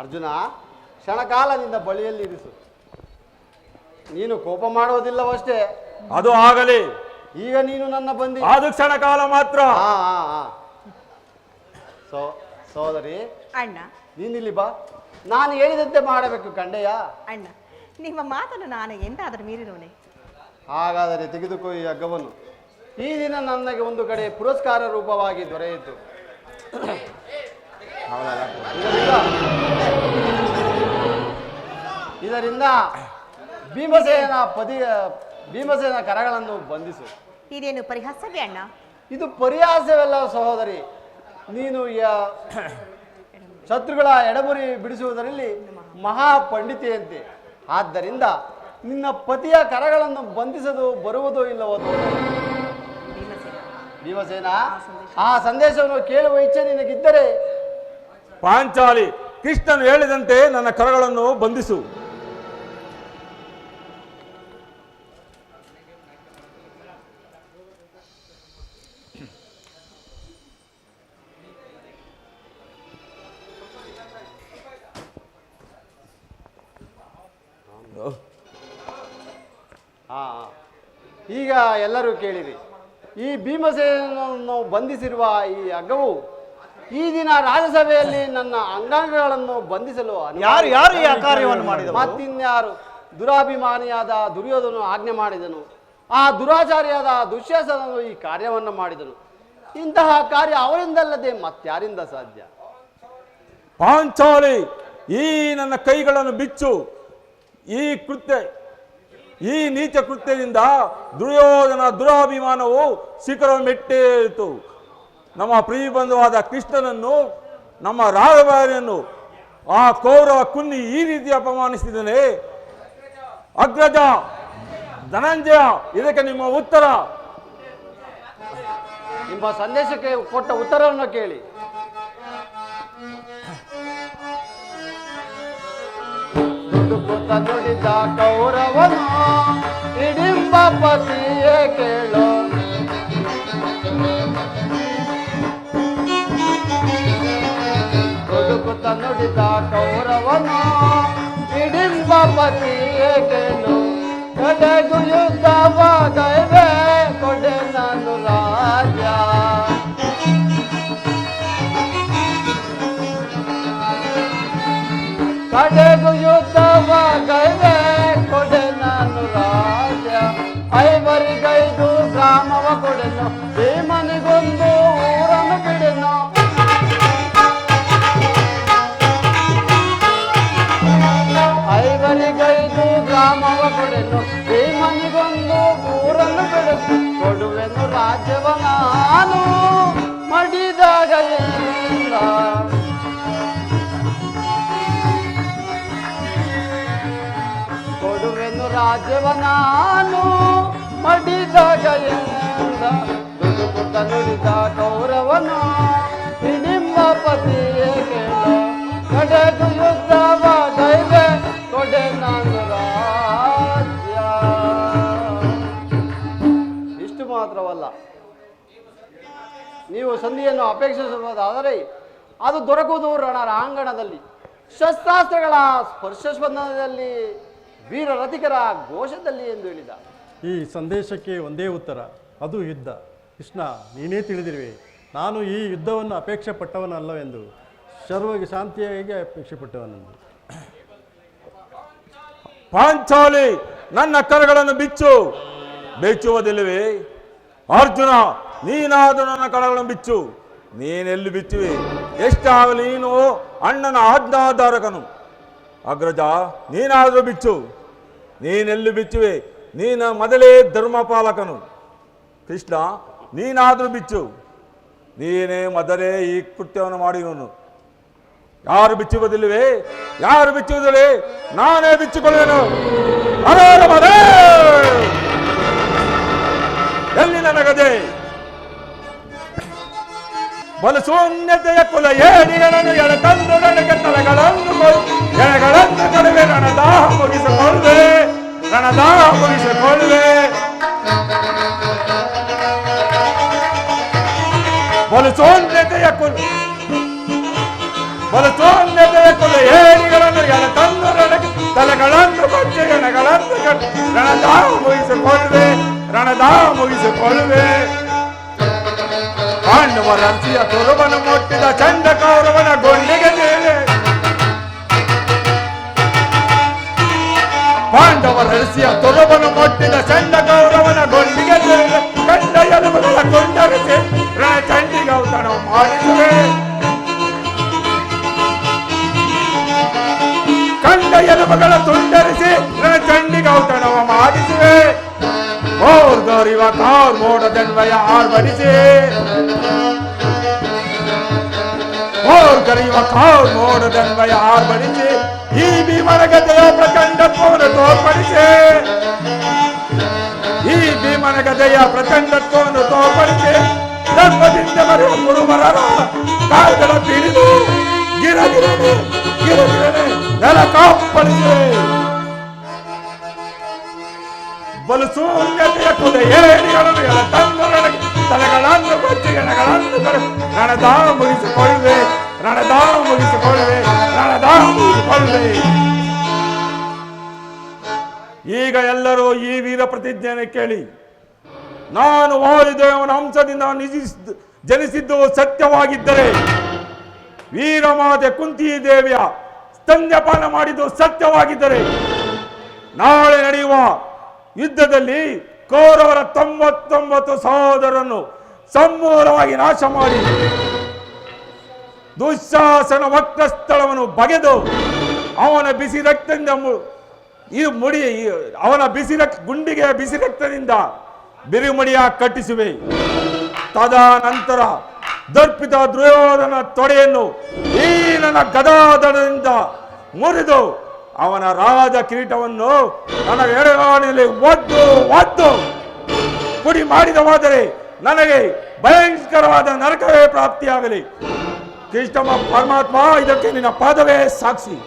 ಅರ್ಜುನ, ಕ್ಷಣಕಾಲ ನಿನ್ನ ಬಳಿಯಲ್ಲಿ ಇರಿಸು. ನೀನು ಕೋಪ ಮಾಡುವುದಿಲ್ಲವಷ್ಟೇ. ಅದು ಆಗಲಿ. ಈಗ ನೀನು ನನ್ನ ಬಂದಿ. ಅದು ಕ್ಷಣಕಾಲ ಮಾತ್ರ. ಸೋದರಿ, ಅಣ್ಣ, ನೀನಿಲ್ಲಿ ಬಾ. ನಾನು ಹೇಳಿದಂತೆ ಮಾಡಬೇಕು ಕಂಡೆಯ. ಅಣ್ಣ, ನಿಮ್ಮ ಮಾತನ್ನು ನಾನು ಎಂದಾದರೂ ಮೀರಿರೋನೆ? ಹಾಗಾದರೆ ತೆಗೆದುಕೋ ಈ ಹಗ್ಗವನ್ನು. ಈ ದಿನ ನನಗೆ ಒಂದು ಕಡೆ ಪುರಸ್ಕಾರ ರೂಪವಾಗಿ ದೊರೆಯಿತು. ಇದರಿಂದ ಭೀಮಸೇನ ಕರಗಳನ್ನು ಬಂಧಿಸು. ಇದೇನು ಪರಿಹಾಸವೇ ಅಣ್ಣ? ಇದು ಪರಿಹಾಸವೆಲ್ಲ ಸಹೋದರಿ. ನೀನು ಶತ್ರುಗಳ ಎಡಮುರಿ ಬಿಡಿಸುವುದರಲ್ಲಿ ಮಹಾಪಂಡಿತೆಯಂತೆ. ಆದ್ದರಿಂದ ನಿನ್ನ ಪತಿಯ ಕರಗಳನ್ನು ಬಂಧಿಸದು ಬರುವುದೋ ಇಲ್ಲವೋ? ಭೀಮಸೇನ, ಆ ಸಂದೇಶವನ್ನು ಕೇಳುವ ಇಚ್ಛೆ ನಿನಗಿದ್ದರೆ ಪಾಂಚಾಲಿ, ಕೃಷ್ಣನು ಹೇಳಿದಂತೆ ನನ್ನ ಕರಗಳನ್ನು ಬಂಧಿಸು. ಈಗ ಎಲ್ಲರೂ ಕೇಳಿರಿ. ಈ ಭೀಮಸೇನನ್ನು ಬಂಧಿಸಿರುವ ಈ ಹಗ್ಗವು ಈ ದಿನ ರಾಜ್ಯಸಭೆಯಲ್ಲಿ ನನ್ನ ಅಂಗಾಂಗಗಳನ್ನು ಬಂಧಿಸಲು ಯಾರು ಈ ಕಾರ್ಯವನ್ನು ಮಾಡಿದರು? ಮತ್ತಿನ್ಯಾರು? ದುರಾಭಿಮಾನಿಯಾದ ದುರ್ಯೋಧನು ಆಜ್ಞೆ ಮಾಡಿದನು. ಆ ದುರಾಚಾರಿಯಾದ ದುಶ್ಯಾಸನನು ಈ ಕಾರ್ಯವನ್ನು ಮಾಡಿದನು. ಇಂತಹ ಕಾರ್ಯ ಅವರಿಂದಲ್ಲದೆ ಮತ್ಯಾರಿಂದ ಸಾಧ್ಯ? ಪಾಂಚಾಲಿ, ಈ ನನ್ನ ಕೈಗಳನ್ನು ಬಿಚ್ಚು. ಈ ನೀಚ ಕೃತ್ಯದಿಂದ ದುರ್ಯೋಧನ ದುರಾಭಿಮಾನವು ಶಿಖರ ಮೆಟ್ಟೇರಿತು. ನಮ್ಮ ಪ್ರಿಯಬಂಧುವಾದ ಕೃಷ್ಣನನ್ನು, ನಮ್ಮ ರಾಘವನನ್ನು ಆ ಕೌರವ ಕುನ್ನಿ ಈ ರೀತಿ ಅಪಮಾನಿಸಿದನೆ. ಅಗ್ರಜ ಧನಂಜಯ, ಇದಕ್ಕೆ ನಿಮ್ಮ ಉತ್ತರ? ನಿಮ್ಮ ಸಂದೇಶಕ್ಕೆ ಕೊಟ್ಟ ಉತ್ತರವನ್ನು ಕೇಳಿ. ದುಡುಕುತ್ತ ನುಡಿದ ಕೌರವನು ಹಿಡಿಂಬ ಪತಿಯೇ ಕೇಳು. ದುಡುಕುತ್ತ ನುಡಿದ ಕೌರವನು ಹಿಡಿಂಬ ಪತಿಯೇ ಕೇಳು. ಕಡೆಗೂ ಯುದ್ಧವಾಗೈವೆ ಕೊಡೆ ನಾನು ರಾಜ. ಕಡೆಗೂ ಯುದ್ಧವಾಗೈವೆ ಕೊಡೆ ನಾನು ರಾಜ. ಐವರಿಗೈದು ಗ್ರಾಮವ ಕೊಡೆನು, ಭೀಮನಿಗೊಂದು ಊರನ್ನು ಬಿಡೆನು. ಐವರಿಗೈದು ಗ್ರಾಮವ ಕೊಡೆನು, ಭೀಮನಿಗೊಂದು ಊರನ್ನು ಬಿಡೆನು. ಕೊಡುವೆನು ರಾಜ್ಯವ ನಾನು ಮಡಿದಾಗ ಇಲ್ಲ. ಕೊಡುವೆನು ರಾಜ್ಯವ ನಾನು ಮಡಿದಾಗ ಎಲ್ಲ. ದುಡುಕುತ್ತ ನುಡಿದ ಕೌರವನು ಹಿಡಿಂಬ ಪತಿಯೇ ಕೇಳು. ಕಡೆಗೂ ಯುದ್ಧವಾಗೈವೆ ಕೊಡೆ ನಾನು ರಾಜ್ಯ. ಇಷ್ಟು ಮಾತ್ರವಲ್ಲ, ನೀವು ಸಂಧಿಯನ್ನು ಅಪೇಕ್ಷಿಸುವುದಾದರೆ ಅದು ದೊರಕುವುದು ರಣರಾಂಗಣದಲ್ಲಿ, ಶಸ್ತ್ರಾಸ್ತ್ರಗಳ ಸ್ಪರ್ಶ ಸ್ಪಂದನದಲ್ಲಿ, ವೀರ ರಥಿಕರ ಘೋಷದಲ್ಲಿ ಎಂದು ಹೇಳಿದ. ಈ ಸಂದೇಶಕ್ಕೆ ಒಂದೇ ಉತ್ತರ, ಅದು ಯುದ್ಧ. ಕೃಷ್ಣ, ನೀನೇ ತಿಳಿದಿರುವೆ, ನಾನು ಈ ಯುದ್ಧವನ್ನು ಅಪೇಕ್ಷೆ ಪಟ್ಟವನಲ್ಲವೆಂದು, ಸರ್ವಗೆ ಶಾಂತಿಯಾಗಿ ಅಪೇಕ್ಷೆ ಪಟ್ಟವನೆಂದು. ಪಾಂಚಾಲಿ, ನನ್ನ ಕರಗಳನ್ನು ಬಿಚ್ಚು. ಬೆಚ್ಚುವುದಿಲ್ಲವೇ? ಅರ್ಜುನ, ನೀನಾದರೂ ನನ್ನ ಕರಗಳನ್ನು ಬಿಚ್ಚು. ನೀನೆಲ್ಲಿ ಬಿಚ್ಚುವೆ? ಎಷ್ಟಾಗಲಿ ನೀನು ಅಣ್ಣನ ಆಜ್ಞಾಧಾರಕನು. ಅಗ್ರಜ, ನೀನಾದರೂ ಬಿಚ್ಚು. ನೀನೆಲ್ಲಿ ಬಿಚ್ಚುವೆ? ನೀನು ಮೊದಲೇ ಧರ್ಮಪಾಲಕನು. ಕೃಷ್ಣ, ನೀನಾದರೂ ಬಿಚ್ಚು. ನೀನೇ ಮೊದಲೇ ಈ ಕೃತ್ಯವನ್ನು ಮಾಡಿರುವನು. ಯಾರು ಬಿಚ್ಚುವುದಿಲ್ಲವೇ? ಯಾರು ಬಿಚ್ಚುವುದಿಲ್ಲವೇ? ನಾನೇ ಬಿಚ್ಚಿಕೊಳ್ಳುವೆನು. ಎಲ್ಲಿ ನನಗದೆ ಬಲು ಶೂನ್ಯತೆಯ ಕುಲ ಏಣಿಗಳನ್ನು ಎಳೆತಂದು ನನಗೆ ಎಳೆಗಳನ್ನು ಕಡಿಮೆ ರಣದಾಹ ಮುಗಿಸಿಕೊಳ್ಳುವೆ. ರಣದಾಹ ಮುಗಿಸಿಕೊಳ್ಳುವೆ. ಬಲು ಶೂನ್ಯತೆಯ ಕುಲ ಏಣಿಗಳನ್ನು ಎಳೆತಂದು ನನಗೆ ತಲೆಗಳನ್ನು ಕೊಚ್ಚಿ ಎಣೆಗಳನ್ನು ರಣದಾಹ ಮುಗಿಸಿಕೊಳ್ಳುವೆ. ರಣದಾಹ ಮುಗಿಸಿಕೊಳ್ಳುವೆ. ಪಾಂಡವರ ಅರ್ಚಿಯ ಕುರುಬನು ಮುಟ್ಟಿದ ಚಂಡ ಕೌರವನ ಗೊಂಡಿಗೆ ಮೇಲೆ. ಪಾಂಡವರ ಅರಸಿಯ ತುರುಬನು ಮುಟ್ಟಿದ ಚಂಡ ಕೌರವನ ಗೊಂಡಿಗೆ ಮೇಲೆ. ಕಂಡ ಎಲುಬುಗಳ ಕೊಂಡರಿಸಿ ರಣಚಂಡಿಗೌತಣ ಮಾಡಿಸುವೆ. ಕಂಡ ಎಲುಬುಗಳ ತುಂಡರಿಸಿ ರಣಚಂಡಿಗೌತಣವ ಮಾಡಿಸುವೆ. ಓರ್ಗರಿವ ಕಾರ್ ಮೋಡದನ್ವಯ ಆರ್ಭಟಿಸಿ. ಓರ್ಗರಿವ ಕಾರ್ ಮೋಡದನ್ವಯ ಆರ್ಭಟಿಸಿ. ಈ ಭೀಮನಗದೆಯ ಪ್ರಚಂಡತ್ವವನ್ನು ತೋರ್ಪಡಿಸಿ. ಈ ಭೀಮನಗದೆಯ ಪ್ರಚಂಡತ್ವವನ್ನು ತೋರ್ಪಡಿಸಿ. ಧರ್ಮದಿಂದ ಬರುವ ಕುರುಬರರ ಕಾಲ್ಗಳ ತಿಳಿದು ಗಿರಗಿರನೆ ನೆಲ ಕಾಪ್ಪಳಿಸಿ. ಬಲು ಶೂನ್ಯತೆಯ ಕುಲ ಏಣಿಗಳನ್ನು ಎಳೆತಂದು ನನಗೆ ತಲೆಗಳನ್ನು ಕೊಚ್ಚಿ ಎಣೆಗಳನ್ನು ರಣದಾಹ ಮುಗಿಸಿಕೊಳ್ಳುವೆ. ರಣದಾಹ ಮುಗಿಸಿಕೊಳ್ಳುವೆ. ರಣದಾಹ ಮುಗಿಸಿಕೊಳ್ಳುವೆ. ಈಗ ಎಲ್ಲರೂ ಈ ವೀರ ಪ್ರತಿಜ್ಞೆಯನ್ನು ಕೇಳಿ. ನಾನು ವಾಯುದೇವನ ಅಂಶದಿಂದ ಜನಿಸಿದ್ದು ಸತ್ಯವಾಗಿದ್ದರೆ, ವೀರಮಾತೆ ಕುಂತಿ ದೇವಿಯ ಸ್ತನ್ಯಪಾನ ಮಾಡಿದ್ದು ಸತ್ಯವಾಗಿದ್ದರೆ, ನಾಳೆ ನಡೆಯುವ ಯುದ್ಧದಲ್ಲಿ ಕೌರವರ 99 ಸಹೋದರರನ್ನು ಸಮೂಲವಾಗಿ ನಾಶ ಮಾಡಿ ದುಶ್ಯಾಸನ ವಕ್ರಸ್ಥಳವನ್ನು ಬಗೆದು ಅವನ ಬಿಸಿ ರಕ್ತದಿಂದ ಅವನ ಗುಂಡಿಗೆ ಬಿಸಿ ರಕ್ತದಿಂದ ಬಿರಿಮುಡಿಯ ಕಟ್ಟಿಸುವೆ. ತದನಂತರ ದರ್ಪಿತ ದುರ್ಯೋಧನ ತೊಡೆಯನ್ನು ಈ ನನ್ನ ಗದಾಧರದಿಂದ ಮುರಿದು ಅವನ ರಾಜ ಕಿರೀಟವನ್ನು ನನ್ನ ಎಡಗಾಣಿಯಲ್ಲಿ ಒದ್ದು ಪುಡಿ ಮಾಡಿದವಾದರೆ ನನಗೆ ಭಯಂಕರವಾದ ನರಕವೇ ಪ್ರಾಪ್ತಿಯಾಗಲಿ. ಕೃಷ್ಣ ಪರಮಾತ್ಮ, ಇದಕ್ಕೆ ನಿನ್ನ ಪಾದವೇ ಸಾಕ್ಷಿ.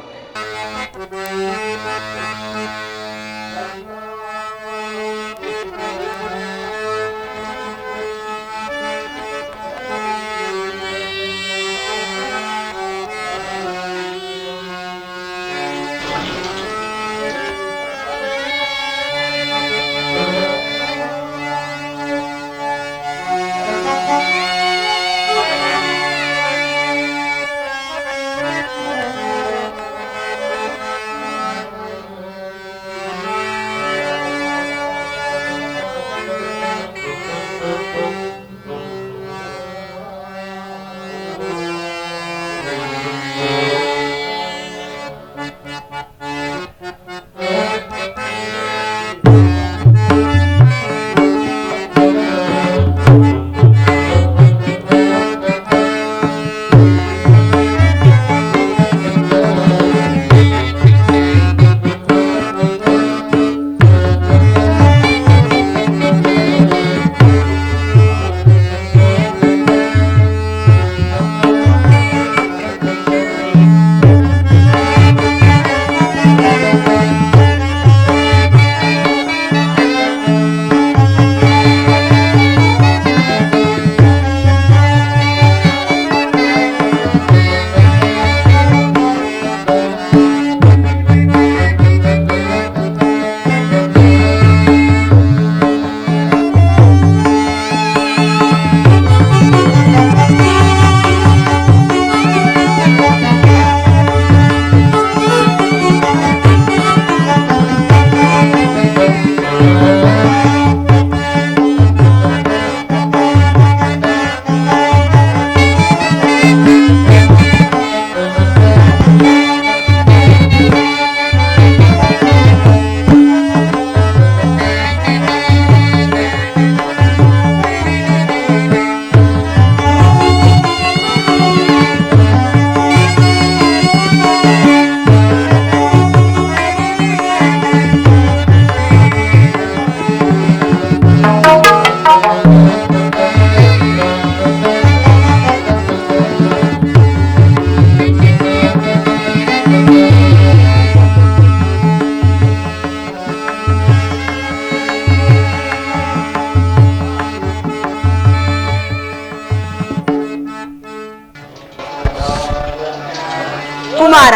ಕುಮಾರ,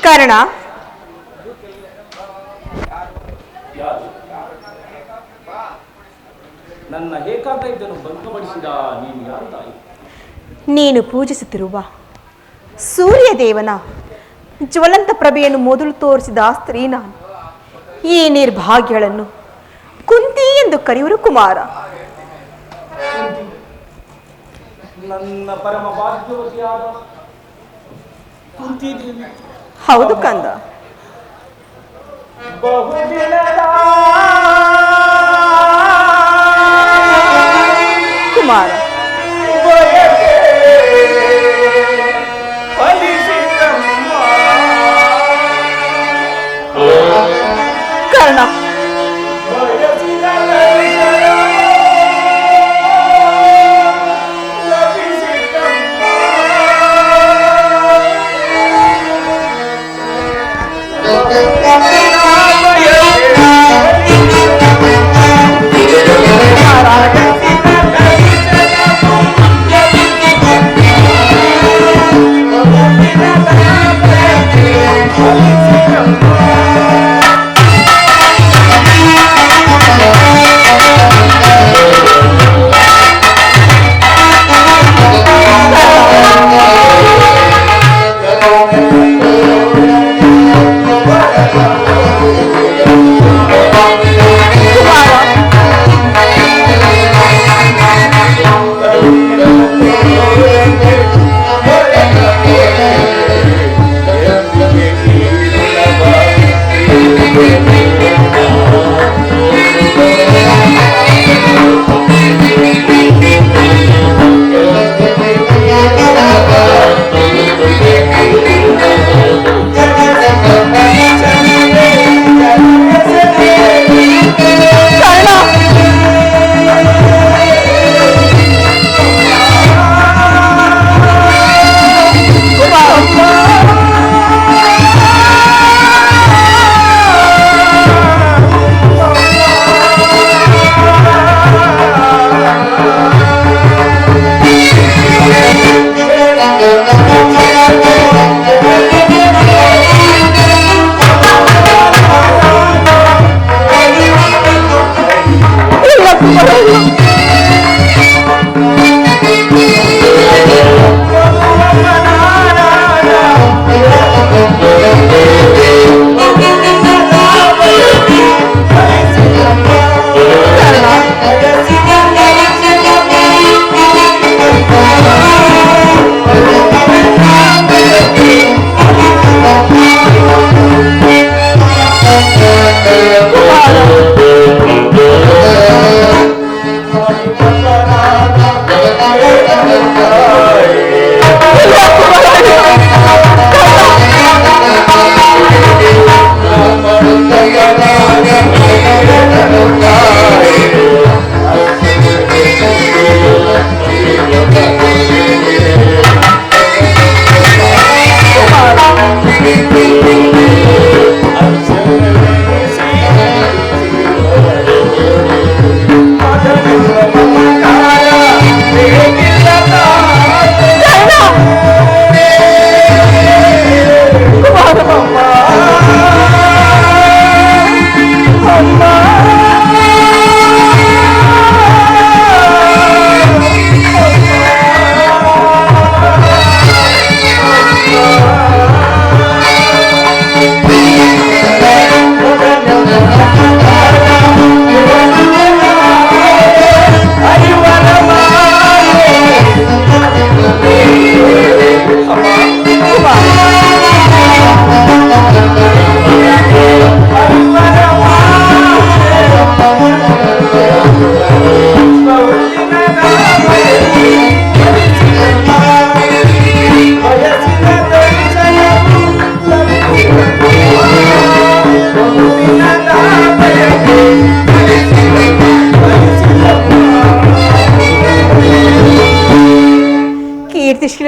ಕರ್ಣ, ನನ್ನ ಏಕಾಂತ ಇದನ್ನು ಭಂಗಪಡಿಸಿದ ನೀನು ಯಾರು ತಾಯಿ? ನೀನು ಪೂಜಿಸುತ್ತಿರುವ ಸೂರ್ಯದೇವನ ಜ್ವಲಂತ ಪ್ರಭೆಯನ್ನು ಮೊದಲು ತೋರಿಸಿದ ಸ್ತ್ರೀ ನಾನು. ಈ ನಿರ್ಭಾಗ್ಯಗಳನ್ನು ಕುಂತಿ ಎಂದು ಕರೆಯುವರು ಕುಮಾರ. ನನ್ನ ಪರಮ ಭಾಗ್ಯವತಿಯಾದ ಕುಂತಿ ದೇವಿ. ಹೌದು ಕಂದ. ಬಹುದಿನದ ಕುಮಾರ, ಕರ್ಣ, Bye.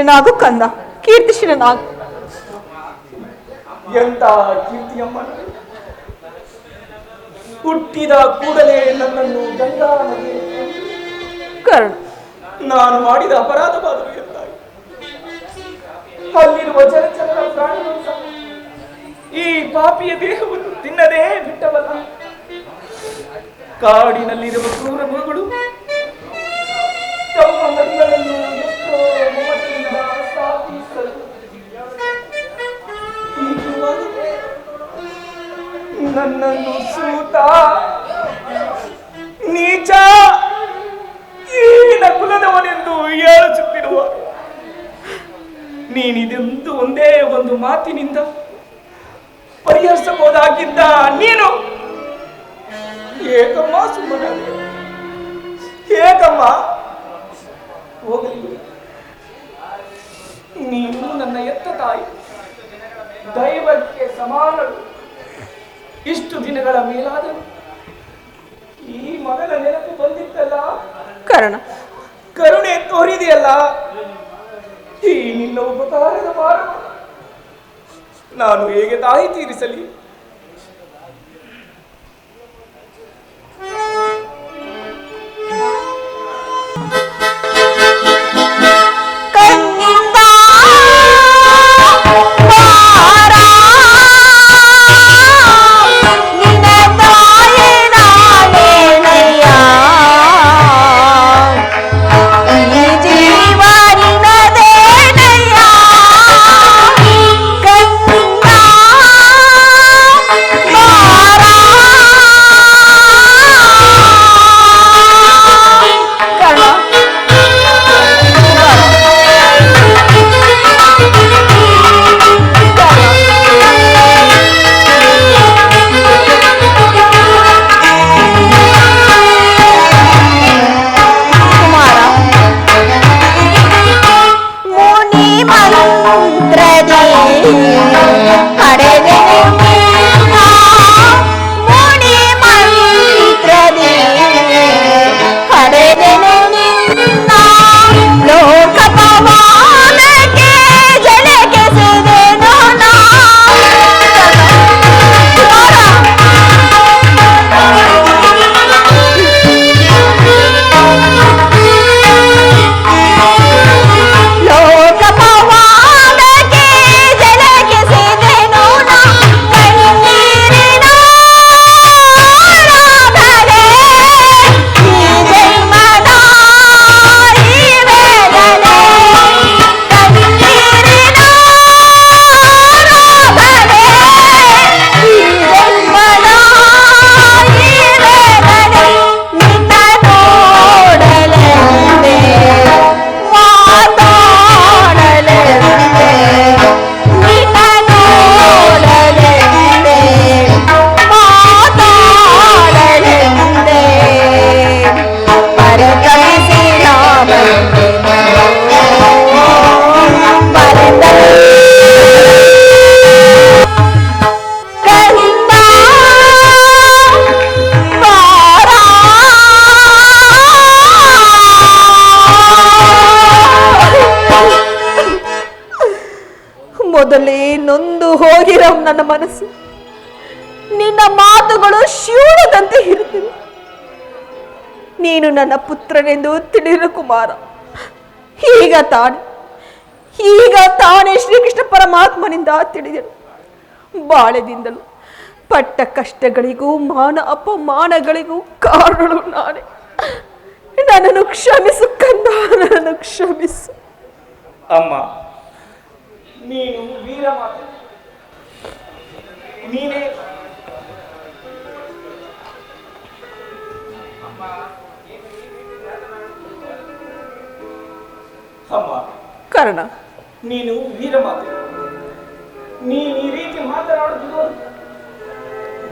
ಕೀರ್ತಿಶೀಲನಾಗು ಕಂದ, ಕೀರ್ತಿಶೀಲನಾಗು. ಎಂತ ಕೀರ್ತಿಯಮ್ಮ, ಹುಟ್ಟಿದ ಕೂಡಲೇ ನನ್ನನ್ನು ಗಂಗಾ ನದಿಗೆ ಕರ್ಣ, ನಾನು ಮಾಡಿದ ಅಪರಾಧವಾದರೂ ಎಂದಾಗಿ ಅಲ್ಲಿರುವ ಜಲಚರ ಪ್ರಾಣಿಗಳು ಸಹ ಈ ಪಾಪಿಯ ದೇಹವನ್ನು ತಿನ್ನದೇ ಬಿಟ್ಟವಲ್ಲ. ಕಾಡಿನಲ್ಲಿರುವ ಕ್ರೂರ ಮೃಗಗಳು ತಮ್ಮ ಮರಿಗಳನ್ನು ಎಷ್ಟೋ ಮಮತೆಯಿಂದ ಸಾಕಿಸಲು ಹೀಗಿರುವಾಗಲೇ ನನ್ನನ್ನು ಸೂತ, ನೀಚ, ಹೀನ ಕುಲದವನೆಂದು ಹೇಳುತ್ತಿರುವ ನೀನಿದೆಂದು ಒಂದೇ ಒಂದು ಮಾತಿನಿಂದ ಪರಿಹರಿಸಬಹುದಾಗಿದ್ದ ನೀನು ಏಕಮ್ಮ ಸುಮ್ಮನಾದೆ. ಏಕಮ್ಮ ಹೋಗಲಿ, ನೀನು ನನ್ನ ಎತ್ತ ತಾಯಿ, ದೈವಕ್ಕೆ ಸಮಾನರು. ಇಷ್ಟು ದಿನಗಳ ಮೇಲಾದರೂ ಈ ಮಗನ ನೆನಪು ಬಂದಿತ್ತಲ್ಲ, ಕರ್ಣ, ಕರುಣೆ ತೋರಿದೆಯಲ್ಲ. ಈ ನಿನ್ನ ಉಪಕಾರದ ಭಾರ ನಾನು ಹೇಗೆ ತಾಯಿ ತೀರಿಸಲಿ? ಮೊದಲೇ ನೊಂದು ಹೋಗಿರೋ ನನ್ನ ಮನಸ್ಸು ನಿನ್ನ ಮಾತುಗಳು ಶೂಳದಂತೆ ಇರುತ್ತಿವೆ. ನೀನು ನನ್ನ ಪುತ್ರನೆಂದು ತಿಳಿದ ಕುಮಾರ. ಈಗ ತಾನೇ ಶ್ರೀಕೃಷ್ಣ ಪರಮಾತ್ಮನಿಂದ ತಿಳಿದನು. ಬಾಳ್ಯದಿಂದಲೂ ಪಟ್ಟ ಕಷ್ಟಗಳಿಗೂ ಮಾನ ಅಪಮಾನಗಳಿಗೂ ಕಾರಣಗಳು ನಾನೇ. ನನ್ನನ್ನು ಕ್ಷಮಿಸು ಕಂದ, ನನ್ನನ್ನು ಕ್ಷಮಿಸು. ಅಮ್ಮ, ನೀನು ವೀರ ಮಾತೆ, ನೀನೇ ಅಮ್ಮ, ಕರ್ಣ, ನೀನು ವೀರ ಮಾತೆ. ನೀನು ಈ ರೀತಿ ಮಾತನಾಡುವುದು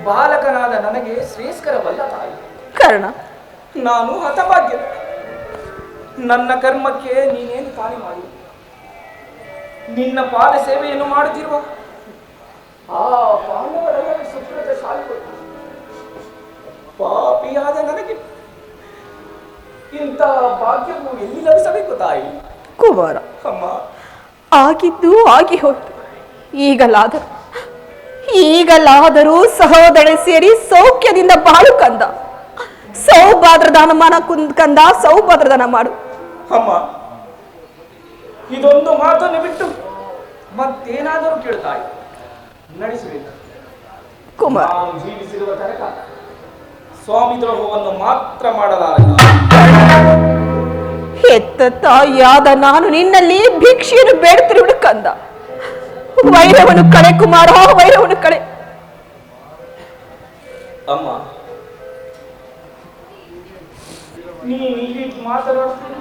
ಬಾಲಕನಾದ ನನಗೆ ಶ್ರೇಷ್ಠಕರವಲ್ಲ ತಾಯಿ. ಕರ್ಣ, ನಾನು ಹತಭಾಗ್ಯ. ನನ್ನ ಕರ್ಮಕ್ಕೆ ನೀನೇನು ತಾಳಿ ಮಾಡಿ ನಿನ್ನ ಪಾದ ಸೇವೆಯನ್ನು ಮಾಡುತ್ತಿರುವ ಆ ಪಾಂಡವರ ಸುಕೃತ ಶಾಲೆಗಳು ಪಾಪಿಯಾದ ನನಗೆ ಇಂಥ ಭಾಗ್ಯವು ಎಲ್ಲಿ ಲಭಿಸಬೇಕು ತಾಯಿ? ಕುಮಾರ, ಅಮ್ಮ, ಆಗಿದ್ದು ಆಗಿ ಹೋಯ್ತು. ಈಗಲಾದರೂ ಸಹೋದರ ಸೇರಿ ಸೌಖ್ಯದಿಂದ ಬಾಳು ಕಂದ. ಸೌಭಾದ್ರದಾನ ಮಾನ ಕಂದ, ಸೌಭಾದ್ರದಾನ ಮಾಡು. ಅಮ್ಮ, ಇದೊಂದು ಮಾತನ್ನು ಬಿಟ್ಟು ಮತ್ತೇನಾದರೂ ಕೇಳ್ತಾ ನಡೆಸಬೇಕು. ಕುಮಾರ್, ನಾನು ಜೀವಿಸಿರುವ ತನಕ ಸ್ವಾಮಿ ದ್ರೋಹವನ್ನು ಮಾತ್ರ ಮಾಡಲಾರದು. ಹೆತ್ತ ತಾಯಿಯಾದ ನಾನು ನಿನ್ನಲ್ಲಿ ಭಿಕ್ಷೆಯನ್ನು ಬೇಡುತ್ತಿರುವುದು ಕಂದ. ವೈರವನು ಕಳೆ ಕುಮಾರ, ವೈರವನು ಕಳೆ. ಅಮ್ಮ, ನೀನು ಈ ರೀತಿ ಮಾತನಾಡುತ್ತೀನಿ.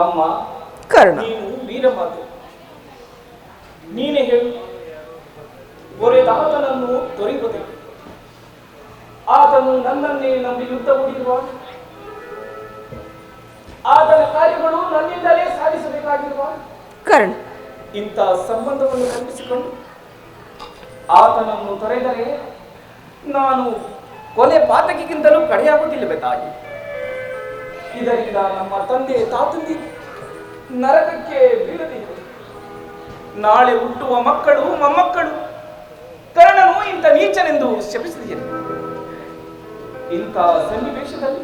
ಅಮ್ಮ, ಕರ್ಣ, ನೀನು ವೀರ ಮಾತು. ನೀನೇ ಹೇಳು, ಒರೆದಾತನನ್ನು ತೊರೆಯುವುದಿಲ್ಲ. ಆತನು ನನ್ನನ್ನೇ ನಂಬಿ ಯುದ್ಧ ಹೂಡಿರುವಾಗ ಆತನ ಕಾರ್ಯಗಳು ನನ್ನಿಂದಲೇ ಸಾಧಿಸಬೇಕಾಗಿರುವಾಗ ಕರ್ಣ, ಇಂಥ ಸಂಬಂಧವನ್ನು ಕಲ್ಪಿಸಿಕೊಂಡು ಆತನನ್ನು ತೊರೆದರೆ ನಾನು ಕೊಲೆ ಪಾತಕಿಗಿಂತಲೂ ಕಡೆಯಾಗುತ್ತಿಲ್ಲವೇ ತಾಯಿ? ಇದರಿಂದ ನಮ್ಮ ತಂದೆ ತಾತಂದಿ ನರಕಕ್ಕೆ ಬೀಳದಿದೆ. ನಾಳೆ ಹುಟ್ಟುವ ಮಕ್ಕಳು ಮೊಮ್ಮಕ್ಕಳು ಕರ್ಣನು ಇಂಥ ನೀಚನೆಂದು ಶಪಿಸಿದ್ದೇನೆ. ಇಂಥ ಸನ್ನಿವೇಶದಲ್ಲಿ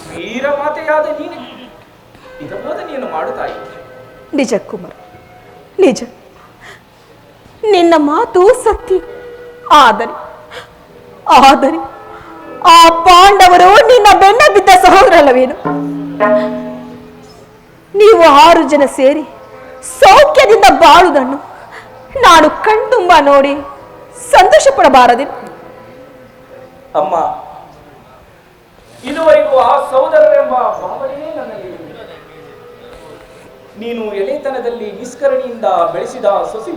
ವೀರ ಮಾತೆಯಾದ ನೀನು ಇದವಾದ ನೀನು ಮಾಡುತ್ತಾಯಿ. ನಿಜ ಕುಮಾರ್, ನಿಜ. ನಿನ್ನ ಮಾತು ಸತ್ಯ. ಆದರೆ ಆ ಪಾಂಡವರು ನಿನ್ನ ಬೆನ್ನ ಬಿದ್ದ ಸಹೋದರಲ್ಲವೇನು? ನೀವು 6 ಜನ ಸೇರಿ ಸೌಖ್ಯದಿಂದ ಬಾಳುವುದನ್ನು ನಾನು ಕಣ್ತುಂಬ ನೋಡಿ ಸಂತೋಷ ಪಡಬಾರದೆ? ಅಮ್ಮ, ಇದುವರೆಗೂ ಆ ಸಹೋದರರೆಂಬ ಭಾವನೆಯೇ ನನ್ನಲ್ಲಿ ಇರಲಿಲ್ಲ. ನೀನು ಎಳೆತನದಲ್ಲಿ ನಿಷ್ಕರಣಿಯಿಂದ ಬೆಳೆಸಿದ ಸೊಸಿ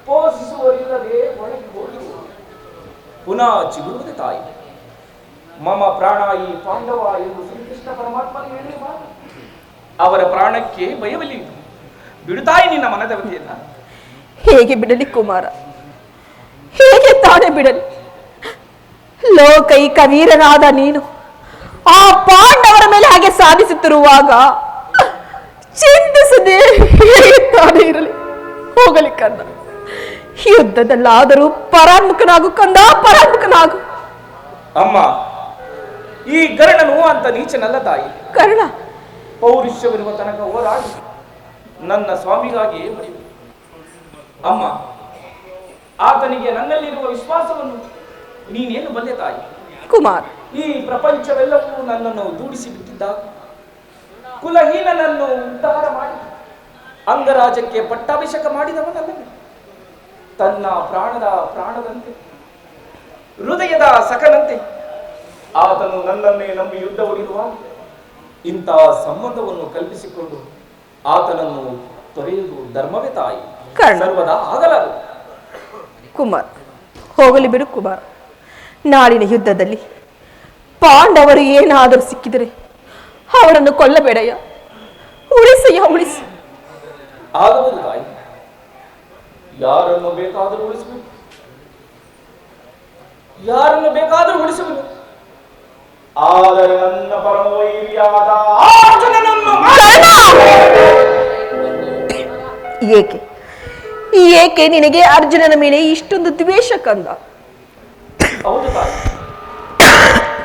ಪೋಷಿಸುವರಿಲ್ಲದೆ ಒಳಗೆ ಹೋಗಿ ಪುನಃ ಚಿಗುರುವುದೇ ತಾಯಿ. ಮಮ ಪ್ರಾಣ ಈ ಪಾಂಡವ ಎಂದು ಶ್ರೀಕೃಷ್ಣ ಪರಮಾತ್ಮನು ಹೇಳಿರುವ ಅವರ ಪ್ರಾಣಕ್ಕೆ ಭಯವಿಲ್ಲ. ಬಿಡುತ್ತಾಯಿ ನಿನ್ನ ಮನದವತೆಯನ್ನ. ಹೇಗೆ ಬಿಡಲಿ ಕುಮಾರ, ಹೇಗೆ ತಾನೇ ಬಿಡಲಿ? ಲೋಕೈಕ ವೀರನಾದ ನೀನು ಆ ಪಾಂಡವರ ಮೇಲೆ ಹಾಗೆ ಸಾಧಿಸುತ್ತಿರುವಾಗ ಚಿಂತಿಸದೆ ಹೇಗೆ ತಾನೇ ಇರಲಿ? ಹೋಗಲಿ ಕಂದ, ಯುದ್ಧದಲ್ಲಾದರೂ ಪರಾನ್ಮುಖನಾಗು ಕಂದ, ಪರಾನ್ಮುಖನಾಗು. ಅಮ್ಮ, ಈ ಕರ್ಣನು ಅಂತ ನೀಚನಲ್ಲ ತಾಯಿ. ಕರ್ಣ, ಪೌರುಷವಿರುವ ತನಕ ಹೋರಾಡಿ ನನ್ನ ಸ್ವಾಮಿಗಾಗಿ ಮಡಿವೆ. ಅಮ್ಮ, ಆತನಿಗೆ ನನ್ನಲ್ಲಿರುವ ವಿಶ್ವಾಸವನ್ನು ನೀನೇನು ಬಲ್ಲೆ ತಾಯಿ? ಕುಮಾರ್, ಈ ಪ್ರಪಂಚವೆಲ್ಲವೂ ನನ್ನನ್ನು ದೂಡಿಸಿ ಬಿಟ್ಟಿದ್ದಾಗ ಕುಲಹೀನನನ್ನು ಉದ್ಧಾರ ಮಾಡಿ ಅಂಗರಾಜಕ್ಕೆ ಪಟ್ಟಾಭಿಷೇಕ ಮಾಡಿದವನಲ್ಲ. ತನ್ನ ಪ್ರಾಣದಂತೆ ಹೃದಯದ ಸಖನಂತೆ ಆತನು ನನ್ನನ್ನೇ ನಂಬಿ ಯುದ್ಧ ಹೊಡಿರುವಾಗ ಇಂತಹ ಸಂಬಂಧವನ್ನು ಕಲ್ಪಿಸಿಕೊಂಡು ಆತನನ್ನು ತೊರೆಯುವುದು ಧರ್ಮವೇ ತಾಯಿ? ಸರ್ವದಾ ಆಗಲಾರದು. ಕುಮಾರ್, ಹೋಗಲಿ ಬಿಡು ಕುಮಾರ್. ನಾಳಿನ ಯುದ್ಧದಲ್ಲಿ ಪಾಂಡವರು ಏನಾದರೂ ಸಿಕ್ಕಿದರೆ ಅವರನ್ನು ಕೊಲ್ಲಬೇಡಯ್ಯ, ಉಳಿಸಯ್ಯ, ಉಳಿಸಿ. ಆಗಬಹುದು ತಾಯಿ, ಯಾರನ್ನು ಬೇಕಾದರೂ ಉಳಿಸಬೇಕು, ಯಾರನ್ನು ಬೇಕಾದರೂ ಉಳಿಸಬೇಕು. ಆದರೆ ನನ್ನ ಪರಮವೈರಿಯಾದ ಅರ್ಜುನನನ್ನು ಏಕೆ ನಿನಗೆ ಅರ್ಜುನನ ಮೇಲೆ ಇಷ್ಟೊಂದು ದ್ವೇಷ ಕಂದ? ಹೌದು ತಾಯಿ,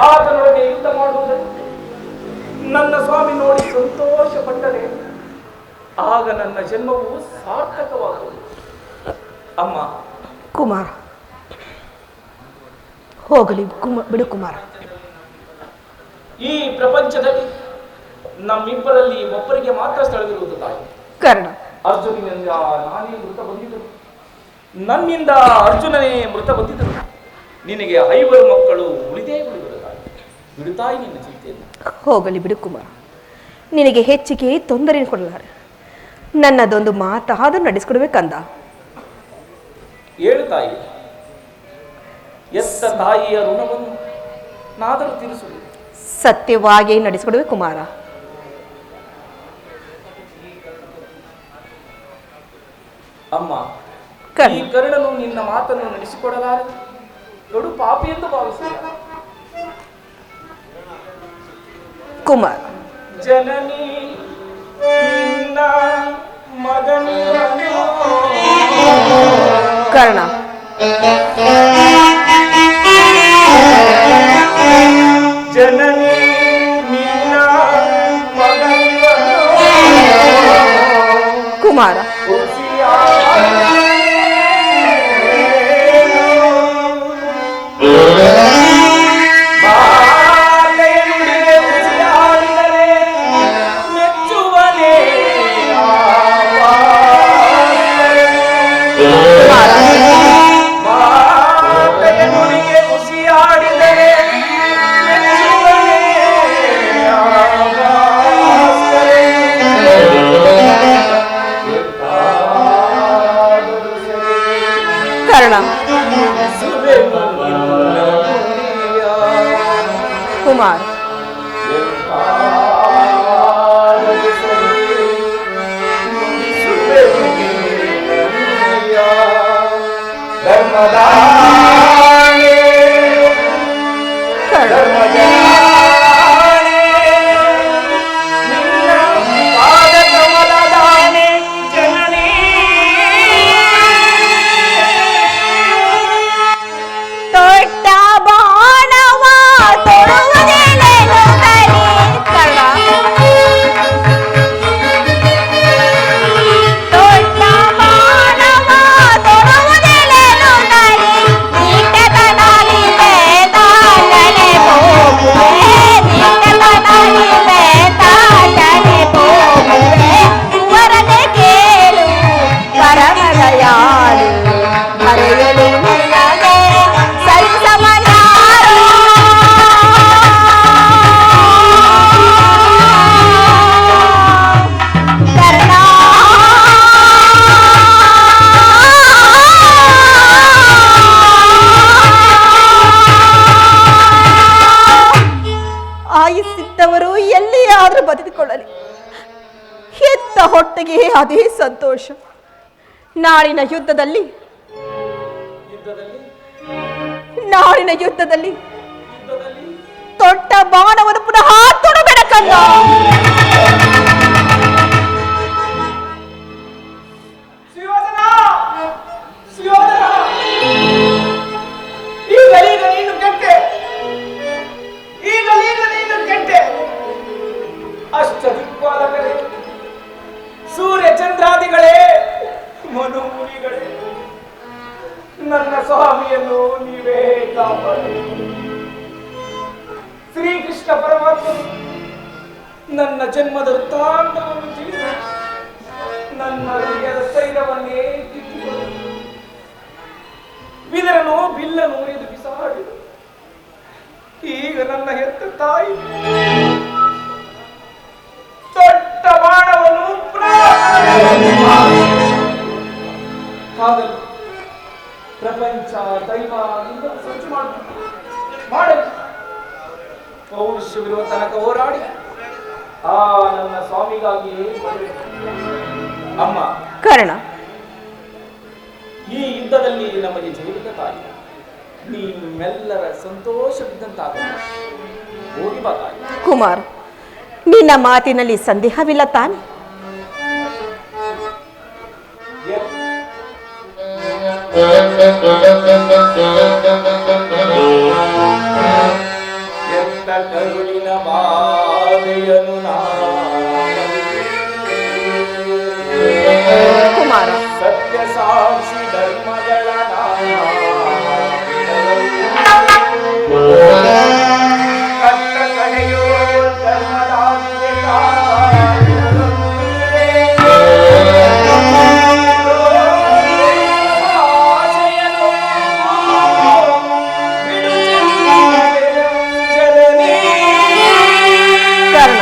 ಆತನೊಡನೆ ಯುದ್ಧ ಮಾಡುವುದನ್ನು ನನ್ನ ಸ್ವಾಮಿ ನೋಡಿ ಸಂತೋಷ ಪಟ್ಟರೆ ಆಗ ನನ್ನ ಜನ್ಮವು ಸಾರ್ಥಕವಾಗುವುದು. ಅಮ್ಮ, ಕುಮಾರ, ಹೋಗಲಿ ಬಿಡು ಕುಮಾರ. ಈ ಪ್ರಪಂಚದಲ್ಲಿ ನಮ್ಮಿಬ್ಬರಲ್ಲಿ ಒಬ್ಬರಿಗೆ ಮಾತ್ರ ಸ್ಥಳವಿರುವುದು ತಾಯಿ. ಕರ್ಣ, ಅರ್ಜುನನಿಂದ ನಾನೇ ಮೃತ ಬಂದಿದ್ದರು, ನನ್ನಿಂದ ಅರ್ಜುನನೇ ಮೃತ ಬಂದಿದ್ದರು. ನಿನಗೆ 5 ಮಕ್ಕಳು ಉಳಿದೇ ಉಳಿದರು ತಾಯಿ. ಬಿಡುತ್ತಾಯಿ ನಿನ್ನ ಚಿಂತೆಯನ್ನು. ಹೋಗಲಿ ಬಿಡು ಕುಮಾರ, ನಿನಗೆ ಹೆಚ್ಚಿಗೆ ತೊಂದರೆ ಕೊಡಲಾರೆ. ನನ್ನದೊಂದು ಮಾತಾದರೂ ನಡೆಸ್ಕೊಡ್ಬೇಕಂದ. ಹೇಳು ತಾಯಿ, ಎತ್ತ ತಾಯಿಯ ಋಣವನ್ನು ನಾದರೂ ತೀರಿಸುವುದು. ಸತ್ಯವಾಗಿ ನಡೆಸಿಕೊಡುವೆ ಕುಮಾರ. ಅಮ್ಮ, ಈ ಕರ್ಣನು ನಿನ್ನ ಮಾತನ್ನು ನಡೆಸಿಕೊಡಲಾರೆ, ದೊಡ್ಡ ಪಾಪಿ ಎಂದು ಭಾವಿಸಿದ. ಕುಮಾರ್, ಜನನಿ ನಿನ್ನ ಮಗನಿವನು. ಕರ್ಣ, ಜನನಿ ನಿನ್ನ ಮಗನಿವನು. ಕುಮಾರ, ಕರ್ಣ, ಕುಮಾರ್, ತೊಟ್ಟ ಬಾಣವ ತೊಡುವುದೇನೇನು ಕಲಿ. ಕರ್ಣ, ತೊಟ್ಟ ಬಾಣವ ತೊಡುವುದೇನೇನು ಕಲಿ. ನೀಟತನಾಗಿ ಬೇತಾಟನೆ ಹೋಗುವೆ, ನೀಟತನಾಗಿ ಬೇತಾಟನೆ ಹೋಗುವೆ. ಕುವರನೆ ಕೇಳು ಪರಮ ದಯಾಳು, ಮರೆಯಲು ನಿನಗೆ ಸರಿಸಮನಾರು. ಕರ್ಣ, ಆಯುಸ್ಸಿದ್ದವರು ಎಲ್ಲಿಯಾದರೂ ಬದುಕಿಕೊಳ್ಳಲಿ, ಹೆತ್ತ ಹೊಟ್ಟೆಗೆ ಅದೇ ಸಂತೋಷ. ನಾಳಿನ ಯುದ್ಧದಲ್ಲಿ ತೊಟ್ಟ ಬಾಣವನ್ನು ಪುನಃ ತೊಡಬೇಡ ಕಂದ. ಸುಯೋಧನ, ಸುಯೋಧನ, ಈಗಲೀಗ ನೀನು ಕೆಟ್ಟೆ, ಈಗಲೀಗ ನೀನು ಕೆಟ್ಟೆ. ಅಷ್ಟದಿಕ್ಪಾಲಕರೇ, ಸೂರ್ಯ ಚಂದ್ರಾದಿಗಳೇ, ಮನುಮುನಿಗಳೇ, ನನ್ನ ಸ್ವಾಮಿಯನ್ನು ನೀವೇ ಕಾಪಾಡಿ. ಶ್ರೀಕೃಷ್ಣ ಪರಮಾತ್ಮ ನನ್ನ ಜನ್ಮದ ವೃತ್ತಾಂತವನ್ನು ತಿಳಿಸಿ ನನ್ನ ಹೃದಯದ ಶೈಲವನ್ನೇ ತಿದ್ದಿಕೊಂಡು ವಿದರನು ಬಿಲ್ಲನು ಎದು ಬಿಸಾಡಿದ. ಈಗ ನನ್ನ ಹೆತ್ತ ತಾಯಿ ದೊಡ್ಡ ಬಾಣವನ್ನು ಹಾಗಲ್ಲ, ಪ್ರಪಂಚ ದೈವ ಸೃಷ್ಟಿ ಮಾಡಲಿ, ಪೌರುಷವಿರುವ ತನಕ ಹೋರಾಡಿ ಆ ನನ್ನ ಸ್ವಾಮಿಗಾಗಿಯೇ ಅಮ್ಮ. ಕರ್ಣ, ಈ ಯುದ್ಧದಲ್ಲಿ ನಮಗೆ ಜೈವಿಕ ತಾಯಿ, ನೀವೆಲ್ಲರ ಸಂತೋಷವಿದ್ದಂತಾಗ ಹೋಗಿ ಬಾ ತಾಯಿ. ಕುಮಾರ್, ನಿನ್ನ ಮಾತಿನಲ್ಲಿ ಸಂದೇಹವಿಲ್ಲ ತಾನೆ? ಎತ್ತ ಕರುಳಿನ ಬಾಧೆಯನು ಕುಮಾರ, ಸತ್ಯ ಸಾಕ್ಷಿ ಧರ್ಮಗಳ ಕಟ್ಟ ಕಡೆಯೋ ಧರ್ಮದಾಗಿಗೆ ಕರ್ಣ,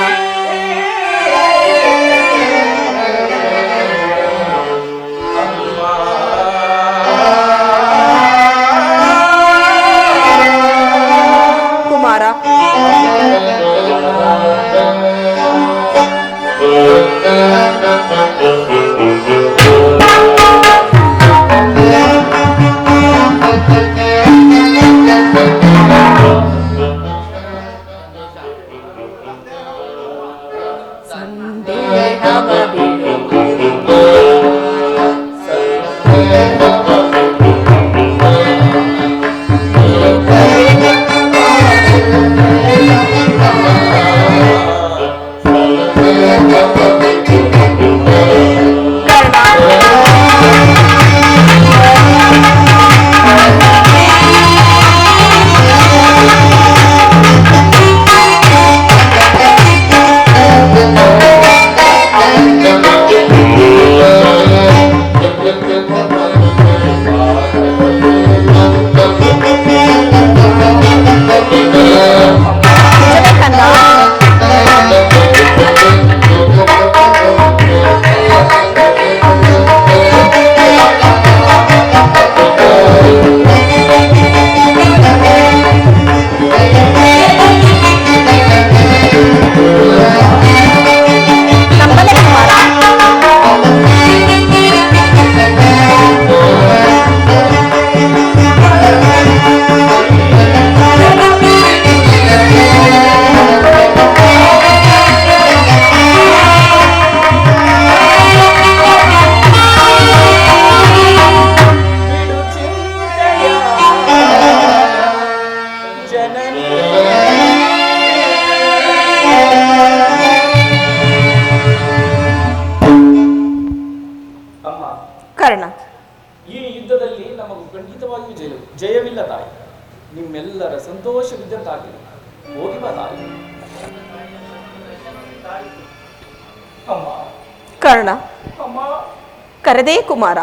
ತಾಯಿ. ನಿಮ್ಮೆಲ್ಲರ ಸಂತೋಷವಿದ್ದಂತಾಗಲಿ. ಹೋಗಿ ಬಾ ತಾಯಿ. ಅಮ್ಮ, ಕರ್ಣ, ಅಮ್ಮ. ಕರೆದೇ ಕುಮಾರ.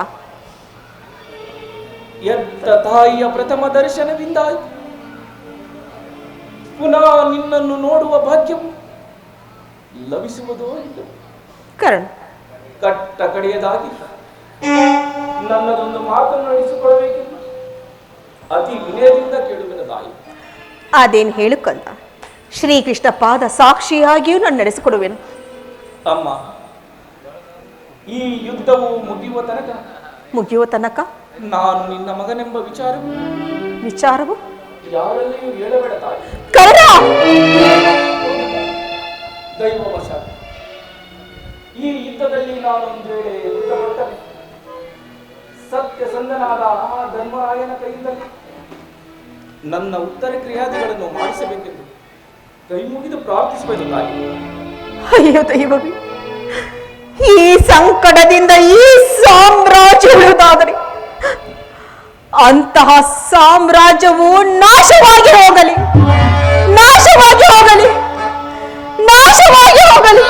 ಎದ್ದ ತಾಯಿಯ ಪ್ರಥಮ ದರ್ಶನವಿಂದಾಯಿತು. ಪುನಃ ನಿನ್ನನ್ನು ನೋಡುವ ಭಾಗ್ಯವು ಲಭಿಸುವುದೋ ಇಲ್ಲವೋ? ಕರ್ಣ, ಕಟ್ಟ ಕಡೆಯದಾಗಿ ನನ್ನದೊಂದು ಮಾತನ್ನು ನಡೆಸಿಕೊಳ್ಳಬೇಕೆಂದು ಅತಿ ವಿನಯದಿಂದ ಕೇಳುವೆನು ತಾಯಿ. ಅದೇನು ಹೇಳು ಕಂದ. ಶ್ರೀಕೃಷ್ಣ ಪಾದ ಸಾಕ್ಷಿಯಾಗಿಯೂ ನಾನು ನಡೆಸಿಕೊಡುವೆನು. ಅಮ್ಮ, ಈ ಯುದ್ಧವು ಮುಗಿಯುವ ತನಕ ನಾನು ನಿನ್ನ ಮಗನೆಂಬ ವಿಚಾರವು ಯಾರಲ್ಲಿಯೂ ಹೇಳಬೇಡ ತಾಯಿ. ಕರ್ಣ, ದೈವವಶ ಈ ಯುದ್ಧದಲ್ಲಿ ನಾನೊಂದು ವೇಳೆ ಯುದ್ಧಪಟ್ಟರೆ ಸತ್ಯಸಂಧನಾದ ಆ ಧರ್ಮರಾಯನ ಕೈಯಿಂದಲೇ ನನ್ನ ಉತ್ತರ ಕ್ರಿಯಾದಿಗಳನ್ನು ಮಾಡಿಸಬೇಕೆಂದು ಕೈ ಮುಗಿದು ಪ್ರಾರ್ಥಿಸಬೇಕು ತಾಯಿ. ಅಯ್ಯೋ ದೈವವೇ, ಈ ಸಂಕಟದಿಂದ ಈ ಸಾಮ್ರಾಜ್ಯ ಉಳಿದಾದರೆ ಅಂತಹ ಸಾಮ್ರಾಜ್ಯವು ನಾಶವಾಗಿ ಹೋಗಲಿ, ನಾಶವಾಗಿ ಹೋಗಲಿ, ನಾಶವಾಗಿ ಹೋಗಲಿ.